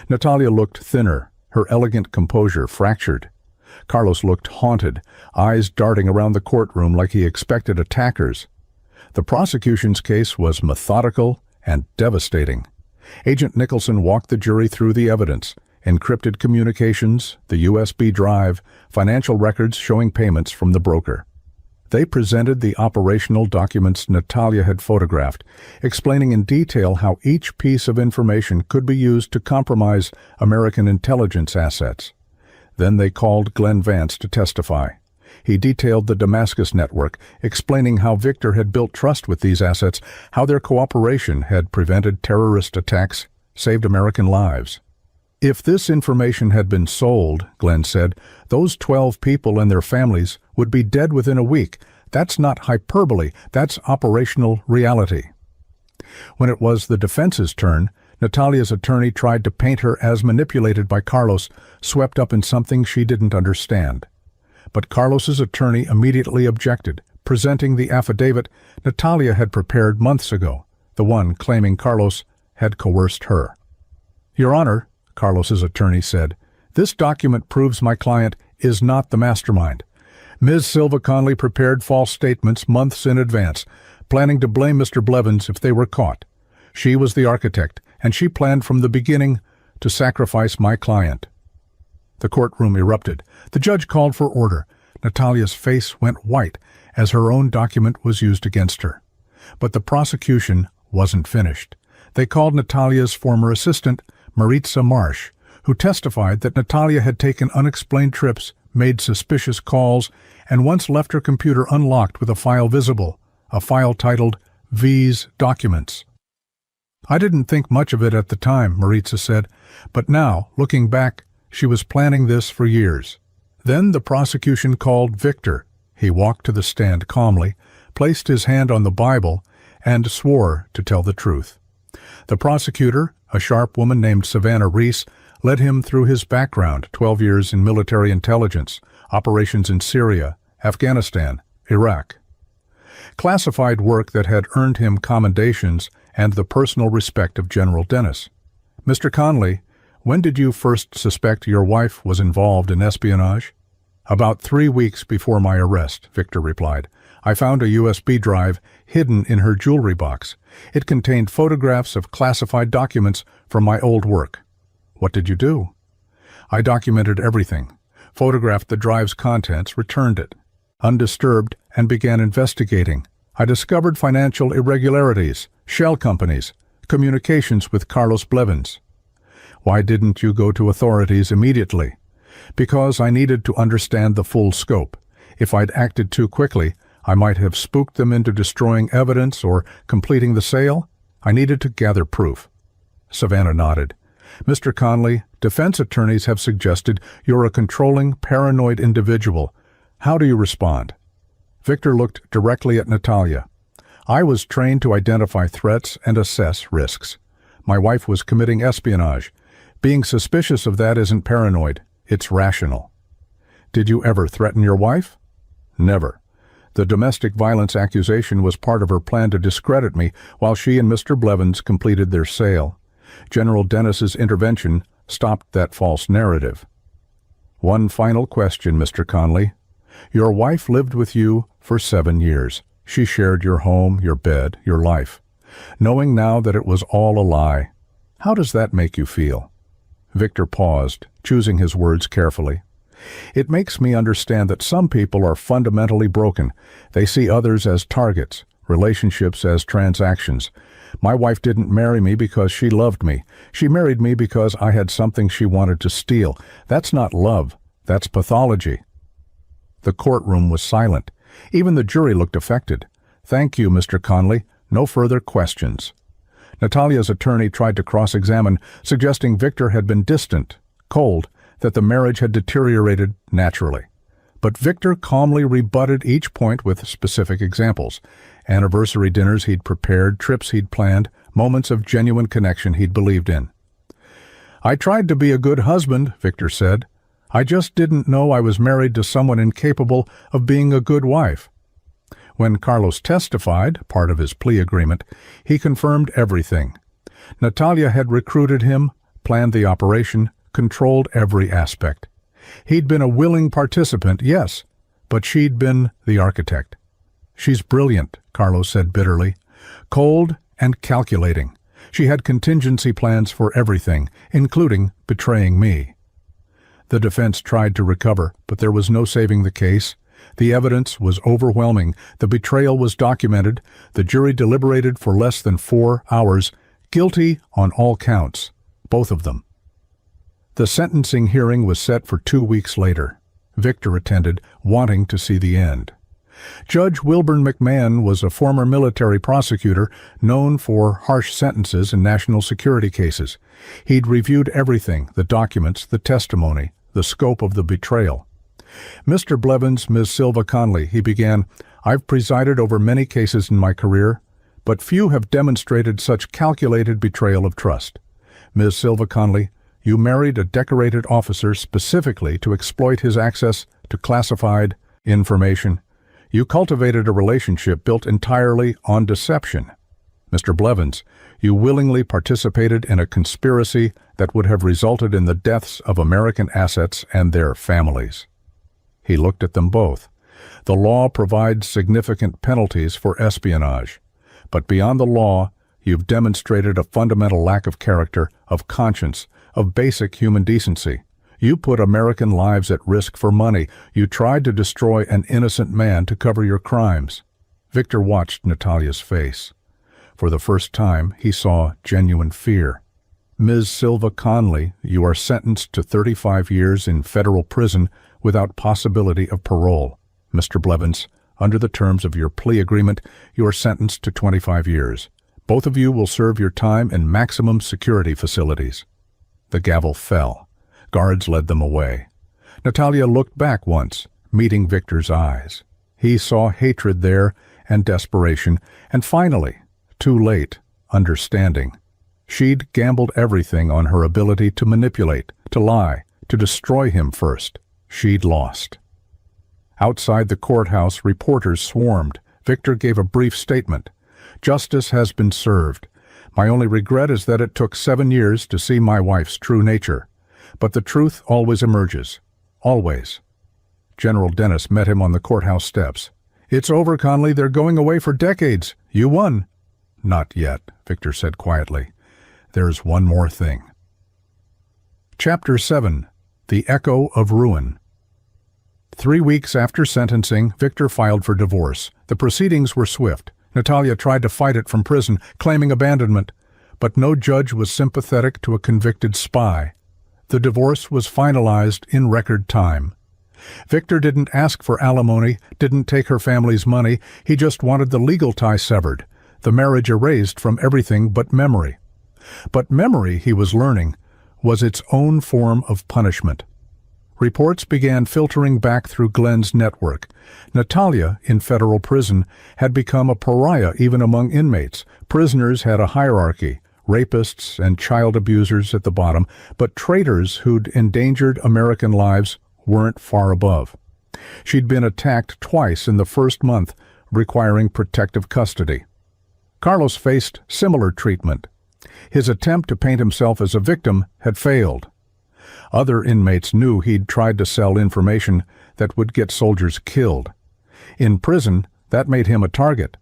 Natalia looked thinner, her elegant composure fractured. Carlos looked haunted, eyes darting around the courtroom like he expected attackers. The prosecution's case was methodical and devastating. Agent Nicholson walked the jury through the evidence, encrypted communications, the USB drive, financial records showing payments from the broker. They presented the operational documents Natalia had photographed, explaining in detail how each piece of information could be used to compromise American intelligence assets. Then they called Glenn Vance to testify. He detailed the Damascus network, explaining how Victor had built trust with these assets, how their cooperation had prevented terrorist attacks, saved American lives. If this information had been sold, Glenn said, those 12 people and their families would be dead within a week. That's not hyperbole, that's operational reality. When it was the defense's turn, Natalia's attorney tried to paint her as manipulated by Carlos, swept up in something she didn't understand. But Carlos's attorney immediately objected, presenting the affidavit Natalia had prepared months ago, the one claiming Carlos had coerced her. Your Honor, Carlos's attorney said, this document proves my client is not the mastermind. Ms. Silva Conley prepared false statements months in advance, planning to blame Mr. Blevins if they were caught. She was the architect, and she planned from the beginning to sacrifice my client. The courtroom erupted. The judge called for order. Natalia's face went white as her own document was used against her. But the prosecution wasn't finished. They called Natalia's former assistant, Maritza Marsh, who testified that Natalia had taken unexplained trips, made suspicious calls, and once left her computer unlocked with a file visible, a file titled V's Documents. I didn't think much of it at the time, Maritza said, but now, looking back, she was planning this for years. Then the prosecution called Victor. He walked to the stand calmly, placed his hand on the Bible, and swore to tell the truth. The prosecutor, a sharp woman named Savannah Reese, led him through his background, 12 years in military intelligence, operations in Syria, Afghanistan, Iraq. Classified work that had earned him commendations and the personal respect of General Dennis. Mr. Conley, when did you first suspect your wife was involved in espionage? About 3 weeks before my arrest, Victor replied. I found a USB drive hidden in her jewelry box. It contained photographs of classified documents from my old work. What did you do? I documented everything, photographed the drive's contents, returned it, undisturbed, and began investigating. I discovered financial irregularities, shell companies, communications with Carlos Blevins. Why didn't you go to authorities immediately? Because I needed to understand the full scope. If I'd acted too quickly, I might have spooked them into destroying evidence or completing the sale. I needed to gather proof. Savannah nodded. Mr. Conley, defense attorneys have suggested you're a controlling, paranoid individual. How do you respond? Victor looked directly at Natalia. I was trained to identify threats and assess risks. My wife was committing espionage. Being suspicious of that isn't paranoid. It's rational. Did you ever threaten your wife? Never. The domestic violence accusation was part of her plan to discredit me while she and Mr. Blevins completed their sale. General Dennis's intervention stopped that false narrative. One final question, Mr. Conley. Your wife lived with you for 7 years. She shared your home, your bed, your life. Knowing now that it was all a lie, how does that make you feel? Victor paused, choosing his words carefully. It makes me understand that some people are fundamentally broken. They see others as targets, relationships as transactions. My wife didn't marry me because she loved me. She married me because I had something she wanted to steal. That's not love. That's pathology. The courtroom was silent. Even the jury looked affected. Thank you, Mr. Conley. No further questions. Natalia's attorney tried to cross-examine, suggesting Victor had been distant, cold, that the marriage had deteriorated naturally. But Victor calmly rebutted each point with specific examples. Anniversary dinners he'd prepared, trips he'd planned, moments of genuine connection he'd believed in. I tried to be a good husband, Victor said. I just didn't know I was married to someone incapable of being a good wife. When Carlos testified, part of his plea agreement, he confirmed everything. Natalia had recruited him, planned the operation, controlled every aspect. He'd been a willing participant, yes, but she'd been the architect. She's brilliant, Carlos said bitterly. Cold and calculating. She had contingency plans for everything, including betraying me. The defense tried to recover, but there was no saving the case. The evidence was overwhelming. The betrayal was documented. The jury deliberated for less than 4 hours. Guilty on all counts, both of them. The sentencing hearing was set for 2 weeks later. Victor attended, wanting to see the end. Judge Wilburn McMahon was a former military prosecutor known for harsh sentences in national security cases. He'd reviewed everything, the documents, the testimony, the scope of the betrayal. Mr. Blevins, Ms. Silva Conley, he began, I've presided over many cases in my career, but few have demonstrated such calculated betrayal of trust. Ms. Silva Conley, you married a decorated officer specifically to exploit his access to classified information. You cultivated a relationship built entirely on deception. Mr. Blevins, you willingly participated in a conspiracy that would have resulted in the deaths of American assets and their families. He looked at them both. The law provides significant penalties for espionage. But beyond the law, you've demonstrated a fundamental lack of character, of conscience, of basic human decency. You put American lives at risk for money. You tried to destroy an innocent man to cover your crimes. Victor watched Natalia's face. For the first time, he saw genuine fear. Ms. Silva Conley, you are sentenced to 35 years in federal prison without possibility of parole. Mr. Blevins, under the terms of your plea agreement, you are sentenced to 25 years. Both of you will serve your time in maximum security facilities. The gavel fell. Guards led them away. Natalia looked back once, meeting Victor's eyes. He saw hatred there and desperation, and finally, too late, understanding. She'd gambled everything on her ability to manipulate, to lie, to destroy him first. She'd lost. Outside the courthouse, reporters swarmed. Victor gave a brief statement. Justice has been served. My only regret is that it took 7 years to see my wife's true nature. But the truth always emerges. Always. General Dennis met him on the courthouse steps. "It's over, Conley. They're going away for decades. You won." "Not yet," Victor said quietly. "There's one more thing." Chapter 7. The Echo of Ruin. 3 weeks after sentencing, Victor filed for divorce. The proceedings were swift. Natalia tried to fight it from prison, claiming abandonment, but no judge was sympathetic to a convicted spy. The divorce was finalized in record time. Victor didn't ask for alimony, didn't take her family's money. He just wanted the legal tie severed, the marriage erased from everything but memory. But memory, he was learning, was its own form of punishment. Reports began filtering back through Glenn's network. Natalia, in federal prison, had become a pariah even among inmates. Prisoners had a hierarchy, rapists and child abusers at the bottom, but traitors who'd endangered American lives weren't far above. She'd been attacked twice in the first month, requiring protective custody. Carlos faced similar treatment. His attempt to paint himself as a victim had failed. Other inmates knew he'd tried to sell information that would get soldiers killed. In prison, that made him a target.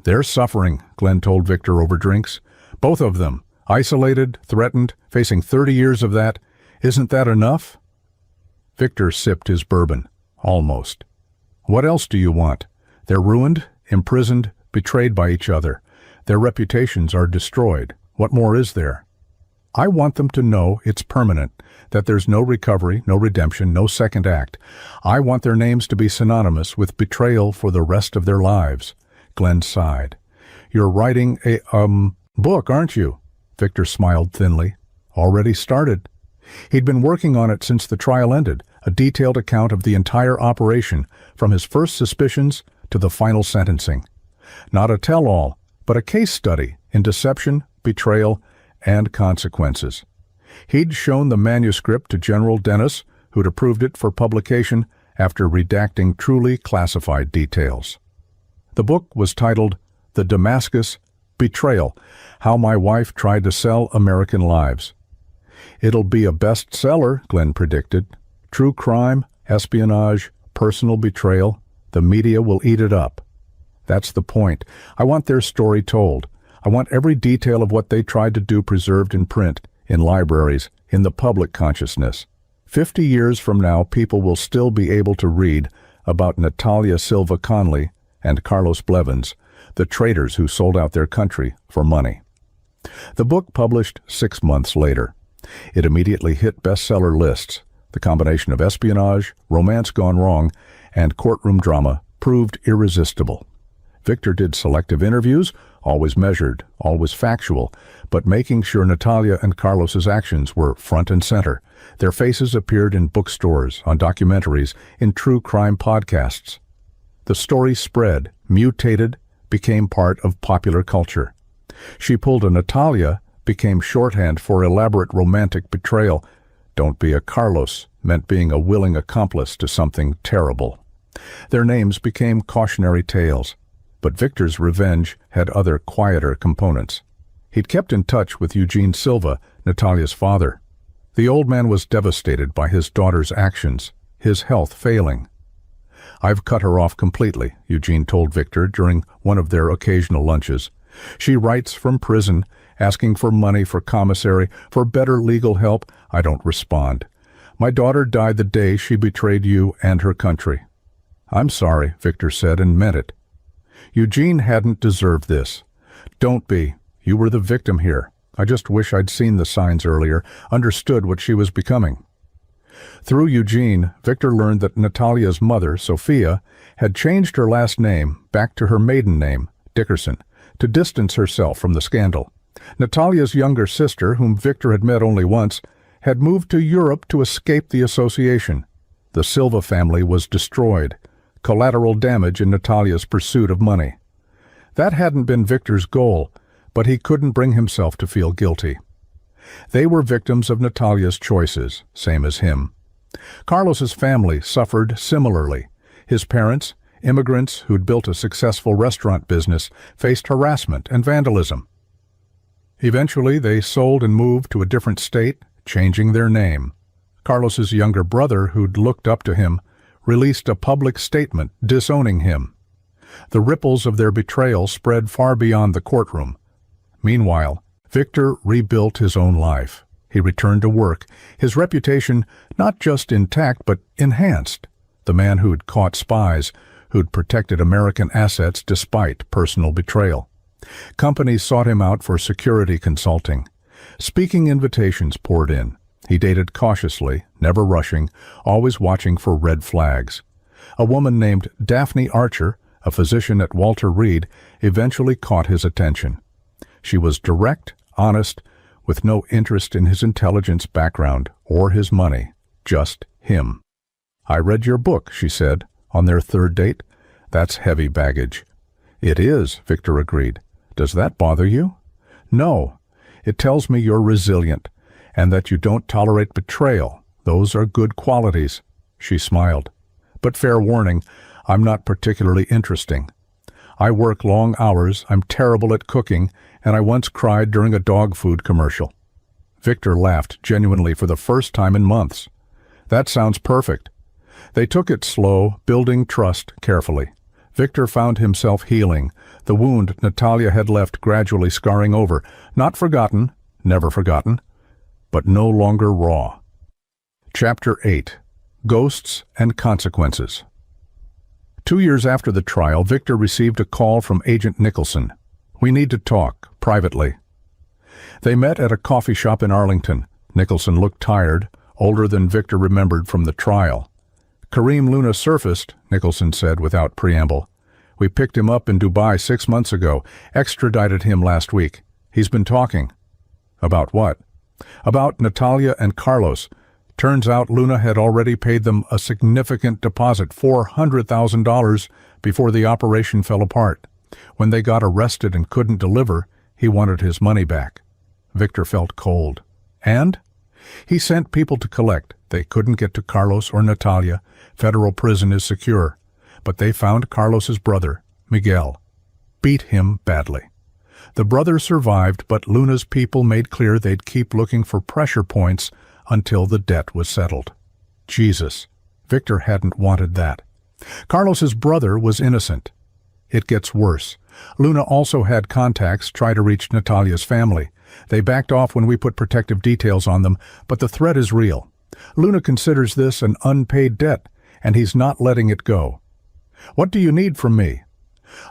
"They're suffering," Glenn told Victor over drinks. "Both of them, isolated, threatened, facing 30 years of that. Isn't that enough?" Victor sipped his bourbon. "Almost. What else do you want? They're ruined, imprisoned, betrayed by each other. Their reputations are destroyed. What more is there? I want them to know it's permanent, that there's no recovery, no redemption, no second act. I want their names to be synonymous with betrayal for the rest of their lives." Glenn sighed. "You're writing a, book, aren't you?" Victor smiled thinly. "Already started." He'd been working on it since the trial ended, a detailed account of the entire operation, from his first suspicions to the final sentencing. Not a tell-all, but a case study in deception, betrayal, and consequences. He'd shown the manuscript to General Dennis, who'd approved it for publication after redacting truly classified details. The book was titled The Damascus Betrayal: How My Wife Tried to Sell American Lives. "It'll be a bestseller," Glenn predicted. "True crime, espionage, personal betrayal. The media will eat it up." "That's the point. I want their story told. I want every detail of what they tried to do preserved in print, in libraries, in the public consciousness. 50 years from now, people will still be able to read about Natalia Silva Conley and Carlos Blevins, the traitors who sold out their country for money." The book published 6 months later. It immediately hit bestseller lists. The combination of espionage, romance gone wrong, and courtroom drama proved irresistible. Victor did selective interviews, always measured, always factual, but making sure Natalia and Carlos's actions were front and center. Their faces appeared in bookstores, on documentaries, in true crime podcasts. The story spread, mutated, became part of popular culture. She pulled a Natalia became shorthand for elaborate romantic betrayal. Don't be a Carlos meant being a willing accomplice to something terrible. Their names became cautionary tales. But Victor's revenge had other, quieter components. He'd kept in touch with Eugene Silva, Natalia's father. The old man was devastated by his daughter's actions, his health failing. "I've cut her off completely," Eugene told Victor during one of their occasional lunches. "She writes from prison, asking for money for commissary, for better legal help. I don't respond. My daughter died the day she betrayed you and her country." "I'm sorry," Victor said, and meant it. Eugene hadn't deserved this. "Don't be. You were the victim here. I just wish I'd seen the signs earlier, understood what she was becoming." Through Eugene, Victor learned that Natalia's mother, Sophia, had changed her last name back to her maiden name, Dickerson, to distance herself from the scandal. Natalia's younger sister, whom Victor had met only once, had moved to Europe to escape the association. The Silva family was destroyed, collateral damage in Natalia's pursuit of money. That hadn't been Victor's goal, but he couldn't bring himself to feel guilty. They were victims of Natalia's choices, same as him. Carlos's family suffered similarly. His parents, immigrants who'd built a successful restaurant business, faced harassment and vandalism. Eventually, they sold and moved to a different state, changing their name. Carlos's younger brother, who'd looked up to him, released a public statement disowning him. The ripples of their betrayal spread far beyond the courtroom. Meanwhile, Victor rebuilt his own life. He returned to work, his reputation not just intact but enhanced. The man who'd caught spies, who'd protected American assets despite personal betrayal. Companies sought him out for security consulting. Speaking invitations poured in. He dated cautiously, never rushing, always watching for red flags. A woman named Daphne Archer, a physician at Walter Reed, eventually caught his attention. She was direct, honest, with no interest in his intelligence background or his money, just him. "I read your book," she said, on their third date. "That's heavy baggage." "It is," Victor agreed. "Does that bother you?" "No. It tells me you're resilient, and that you don't tolerate betrayal. Those are good qualities." She smiled. "But fair warning, I'm not particularly interesting. I work long hours, I'm terrible at cooking, and I once cried during a dog food commercial." Victor laughed genuinely for the first time in months. "That sounds perfect." They took it slow, building trust carefully. Victor found himself healing, the wound Natalia had left gradually scarring over, not forgotten, never forgotten, but no longer raw. Chapter 8. Ghosts and Consequences. 2 years after the trial, Victor received a call from Agent Nicholson. "We need to talk, privately." They met at a coffee shop in Arlington. Nicholson looked tired, older than Victor remembered from the trial. "Kareem Luna surfaced," Nicholson said without preamble. "We picked him up in Dubai 6 months ago, extradited him last week. He's been talking." "About what?" "About Natalia and Carlos. Turns out Luna had already paid them a significant deposit, $400,000, before the operation fell apart. When they got arrested and couldn't deliver, he wanted his money back." Victor felt cold. "And?" "He sent people to collect. They couldn't get to Carlos or Natalia. Federal prison is secure. But they found Carlos's brother, Miguel. Beat him badly. The brother survived, but Luna's people made clear they'd keep looking for pressure points until the debt was settled." Jesus, Victor hadn't wanted that. Carlos's brother was innocent. It gets worse. Luna also had contacts try to reach Natalia's family. They backed off when we put protective details on them, but the threat is real. Luna considers this an unpaid debt, and he's not letting it go. "What do you need from me?"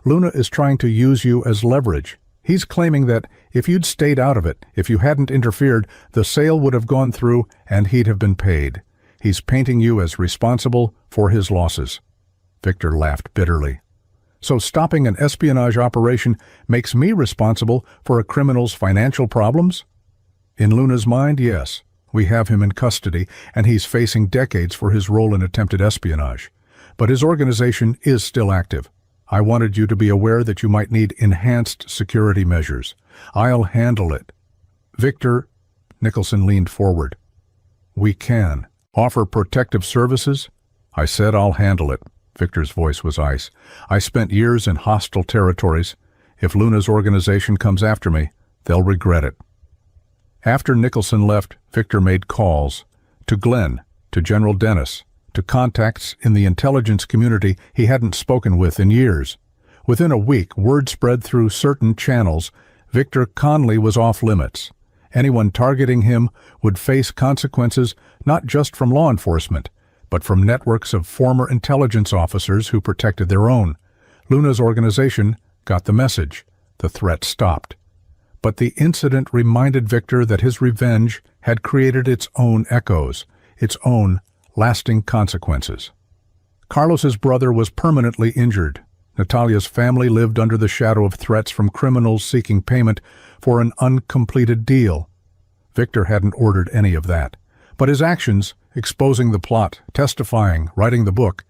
"Luna is trying to use you as leverage. He's claiming that if you'd stayed out of it, if you hadn't interfered, the sale would have gone through and he'd have been paid. He's painting you as responsible for his losses." Victor laughed bitterly. "So stopping an espionage operation makes me responsible for a criminal's financial problems?" "In Luna's mind, yes. We have him in custody, and he's facing decades for his role in attempted espionage. But his organization is still active. I wanted you to be aware that you might need enhanced security measures. I'll handle it." "Victor," Nicholson leaned forward. "We can offer protective services?" "I said I'll handle it." Victor's voice was ice. "I spent years in hostile territories. If Luna's organization comes after me, they'll regret it." After Nicholson left, Victor made calls to Glenn, to General Dennis, to contacts in the intelligence community he hadn't spoken with in years. Within a week, word spread through certain channels. Victor Conley was off limits. Anyone targeting him would face consequences not just from law enforcement, but from networks of former intelligence officers who protected their own. Luna's organization got the message. The threat stopped. But the incident reminded Victor that his revenge had created its own echoes, its own lasting consequences. Carlos's brother was permanently injured. Natalia's family lived under the shadow of threats from criminals seeking payment for an uncompleted deal. Victor hadn't ordered any of that, but his actions, exposing the plot, testifying, writing the book,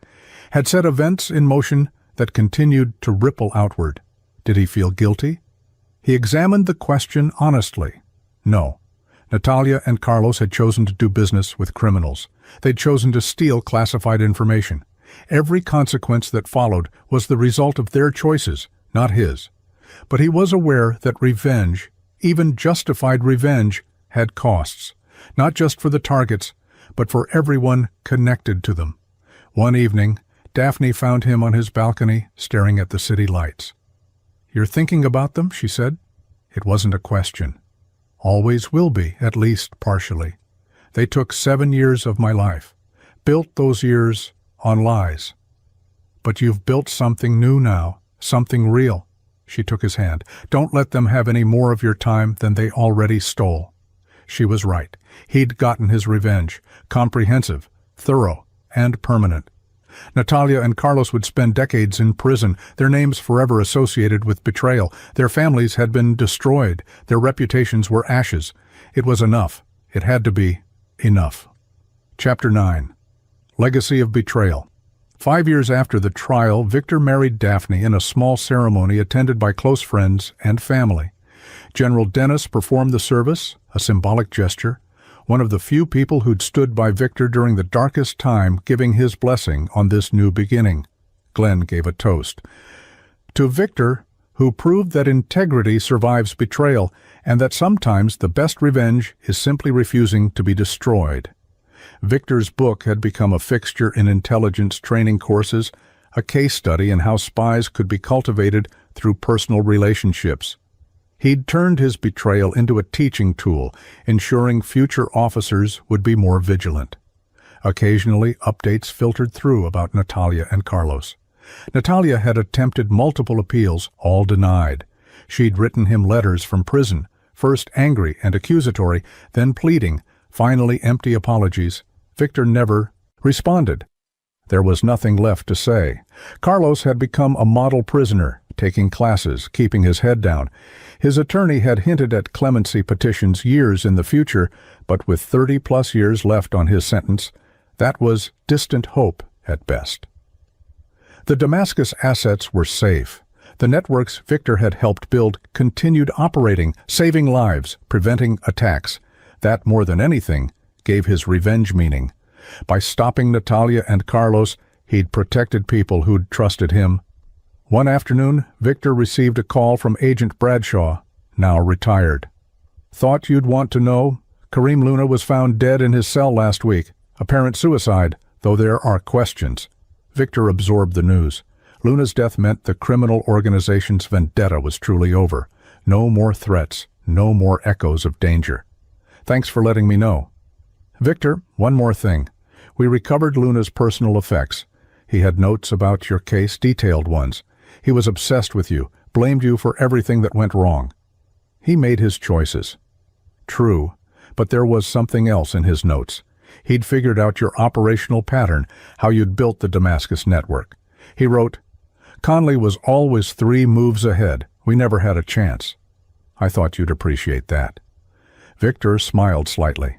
had set events in motion that continued to ripple outward. Did he feel guilty? He examined the question honestly. No. Natalia and Carlos had chosen to do business with criminals. They'd chosen to steal classified information. Every consequence that followed was the result of their choices, not his. But he was aware that revenge, even justified revenge, had costs, not just for the targets, but for everyone connected to them. One evening, Daphne found him on his balcony, staring at the city lights. "You're thinking about them?" she said. It wasn't a question. "Always will be, at least partially. They took 7 years of my life. Built those years on lies. But you've built something new now, something real." She took his hand. "Don't let them have any more of your time than they already stole." She was right. He'd gotten his revenge. Comprehensive, thorough, and permanent. Natalia and Carlos would spend decades in prison, their names forever associated with betrayal. Their families had been destroyed. Their reputations were ashes. It was enough. It had to be enough. Chapter 9. Legacy of Betrayal. 5 years after the trial, Victor married Daphne in a small ceremony attended by close friends and family. General Dennis performed the service, a symbolic gesture, one of the few people who'd stood by Victor during the darkest time, giving his blessing on this new beginning. Glenn gave a toast. To Victor, who proved that integrity survives betrayal, and that sometimes the best revenge is simply refusing to be destroyed. Victor's book had become a fixture in intelligence training courses, a case study in how spies could be cultivated through personal relationships. He'd turned his betrayal into a teaching tool, ensuring future officers would be more vigilant. Occasionally, updates filtered through about Natalia and Carlos. Natalia had attempted multiple appeals, all denied. She'd written him letters from prison, first angry and accusatory, then pleading, finally empty apologies. Victor never responded. There was nothing left to say. Carlos had become a model prisoner, taking classes, keeping his head down. His attorney had hinted at clemency petitions years in the future, but with 30-plus years left on his sentence, that was distant hope at best. The Damascus assets were safe. The networks Victor had helped build continued operating, saving lives, preventing attacks. That, more than anything, gave his revenge meaning. By stopping Natalia and Carlos, he'd protected people who'd trusted him. One afternoon, Victor received a call from Agent Bradshaw, now retired. "Thought you'd want to know? Kareem Luna was found dead in his cell last week. Apparent suicide, though there are questions." Victor absorbed the news. Luna's death meant the criminal organization's vendetta was truly over. No more threats, no more echoes of danger. "Thanks for letting me know." "Victor, one more thing. We recovered Luna's personal effects. He had notes about your case, detailed ones. He was obsessed with you, blamed you for everything that went wrong. He made his choices." "True, but there was something else in his notes. He'd figured out your operational pattern, how you'd built the Damascus network. He wrote, 'Conley was always 3 moves ahead. We never had a chance.' I thought you'd appreciate that." Victor smiled slightly.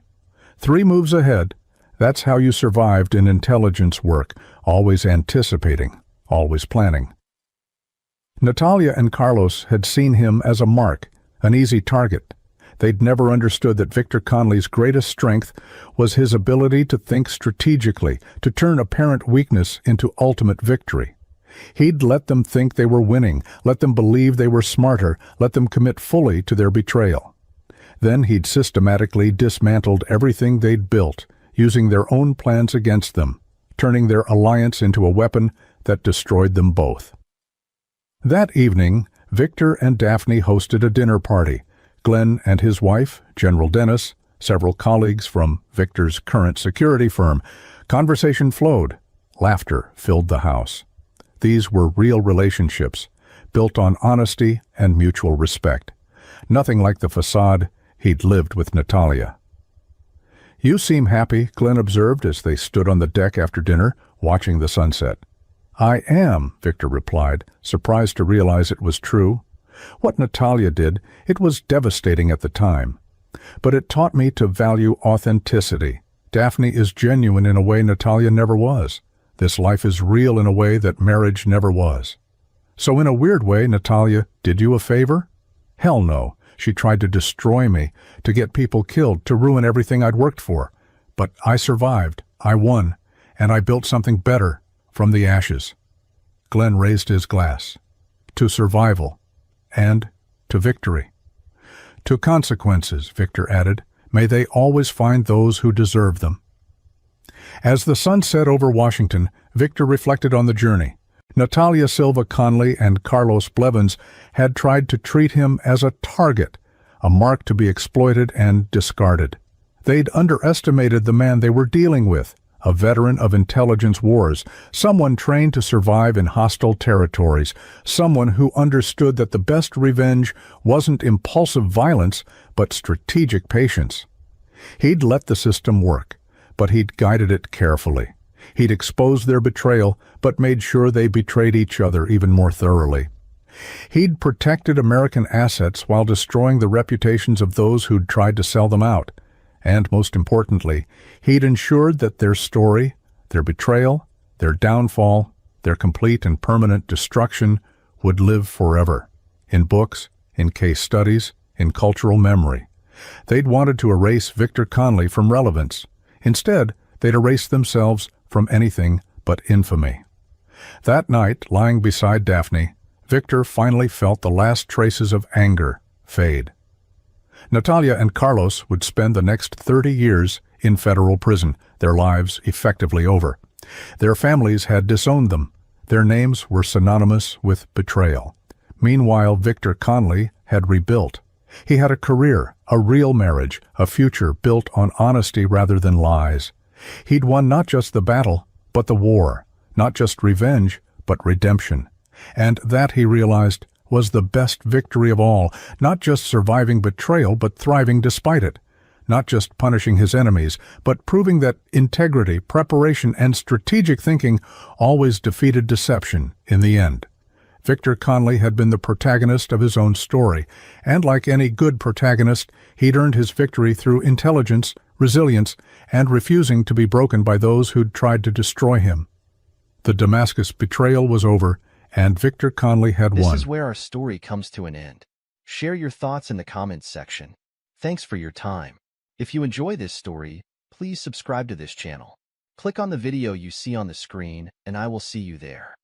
3 moves ahead. That's how you survived in intelligence work, always anticipating, always planning. Natalia and Carlos had seen him as a mark, an easy target. They'd never understood that Victor Conley's greatest strength was his ability to think strategically, to turn apparent weakness into ultimate victory. He'd let them think they were winning, let them believe they were smarter, let them commit fully to their betrayal. Then he'd systematically dismantled everything they'd built, using their own plans against them, turning their alliance into a weapon that destroyed them both. That evening, Victor and Daphne hosted a dinner party. Glenn and his wife, General Dennis, several colleagues from Victor's current security firm. Conversation flowed. Laughter filled the house. These were real relationships, built on honesty and mutual respect. Nothing like the facade he'd lived with Natalia. "You seem happy," Glenn observed as they stood on the deck after dinner, watching the sunset. "I am," Victor replied, surprised to realize it was true. What Natalia did, it was devastating at the time. But it taught me to value authenticity. Daphne is genuine in a way Natalia never was. This life is real in a way that marriage never was. So in a weird way, Natalia did you a favor? Hell no. She tried to destroy me, to get people killed, to ruin everything I'd worked for. But I survived, I won, and I built something better from the ashes. Glenn raised his glass. To survival, and to victory. To consequences, Victor added. May they always find those who deserve them. As the sun set over Washington, Victor reflected on the journey. Natalia Silva Conley and Carlos Blevins had tried to treat him as a target, a mark to be exploited and discarded. They'd underestimated the man they were dealing with, a veteran of intelligence wars, someone trained to survive in hostile territories, someone who understood that the best revenge wasn't impulsive violence, but strategic patience. He'd let the system work, but he'd guided it carefully. He'd exposed their betrayal, but made sure they betrayed each other even more thoroughly. He'd protected American assets while destroying the reputations of those who'd tried to sell them out. And most importantly, he'd ensured that their story, their betrayal, their downfall, their complete and permanent destruction would live forever. In books, in case studies, in cultural memory. They'd wanted to erase Victor Conley from relevance. Instead, they'd erase themselves from anything but infamy. That night, lying beside Daphne, Victor finally felt the last traces of anger fade. Natalia and Carlos would spend the next 30 years in federal prison, their lives effectively over. Their families had disowned them. Their names were synonymous with betrayal. Meanwhile, Victor Conley had rebuilt. He had a career, a real marriage, a future built on honesty rather than lies. He'd won not just the battle, but the war, not just revenge, but redemption. And that, he realized, was the best victory of all, not just surviving betrayal, but thriving despite it. Not just punishing his enemies, but proving that integrity, preparation, and strategic thinking always defeated deception in the end. Victor Conley had been the protagonist of his own story, and like any good protagonist, he'd earned his victory through intelligence, resilience, and refusing to be broken by those who'd tried to destroy him. The Damascus betrayal was over, and Victor Conley had won. This is where our story comes to an end. Share your thoughts in the comments section. Thanks for your time. If you enjoy this story, please subscribe to this channel. Click on the video you see on the screen, and I will see you there.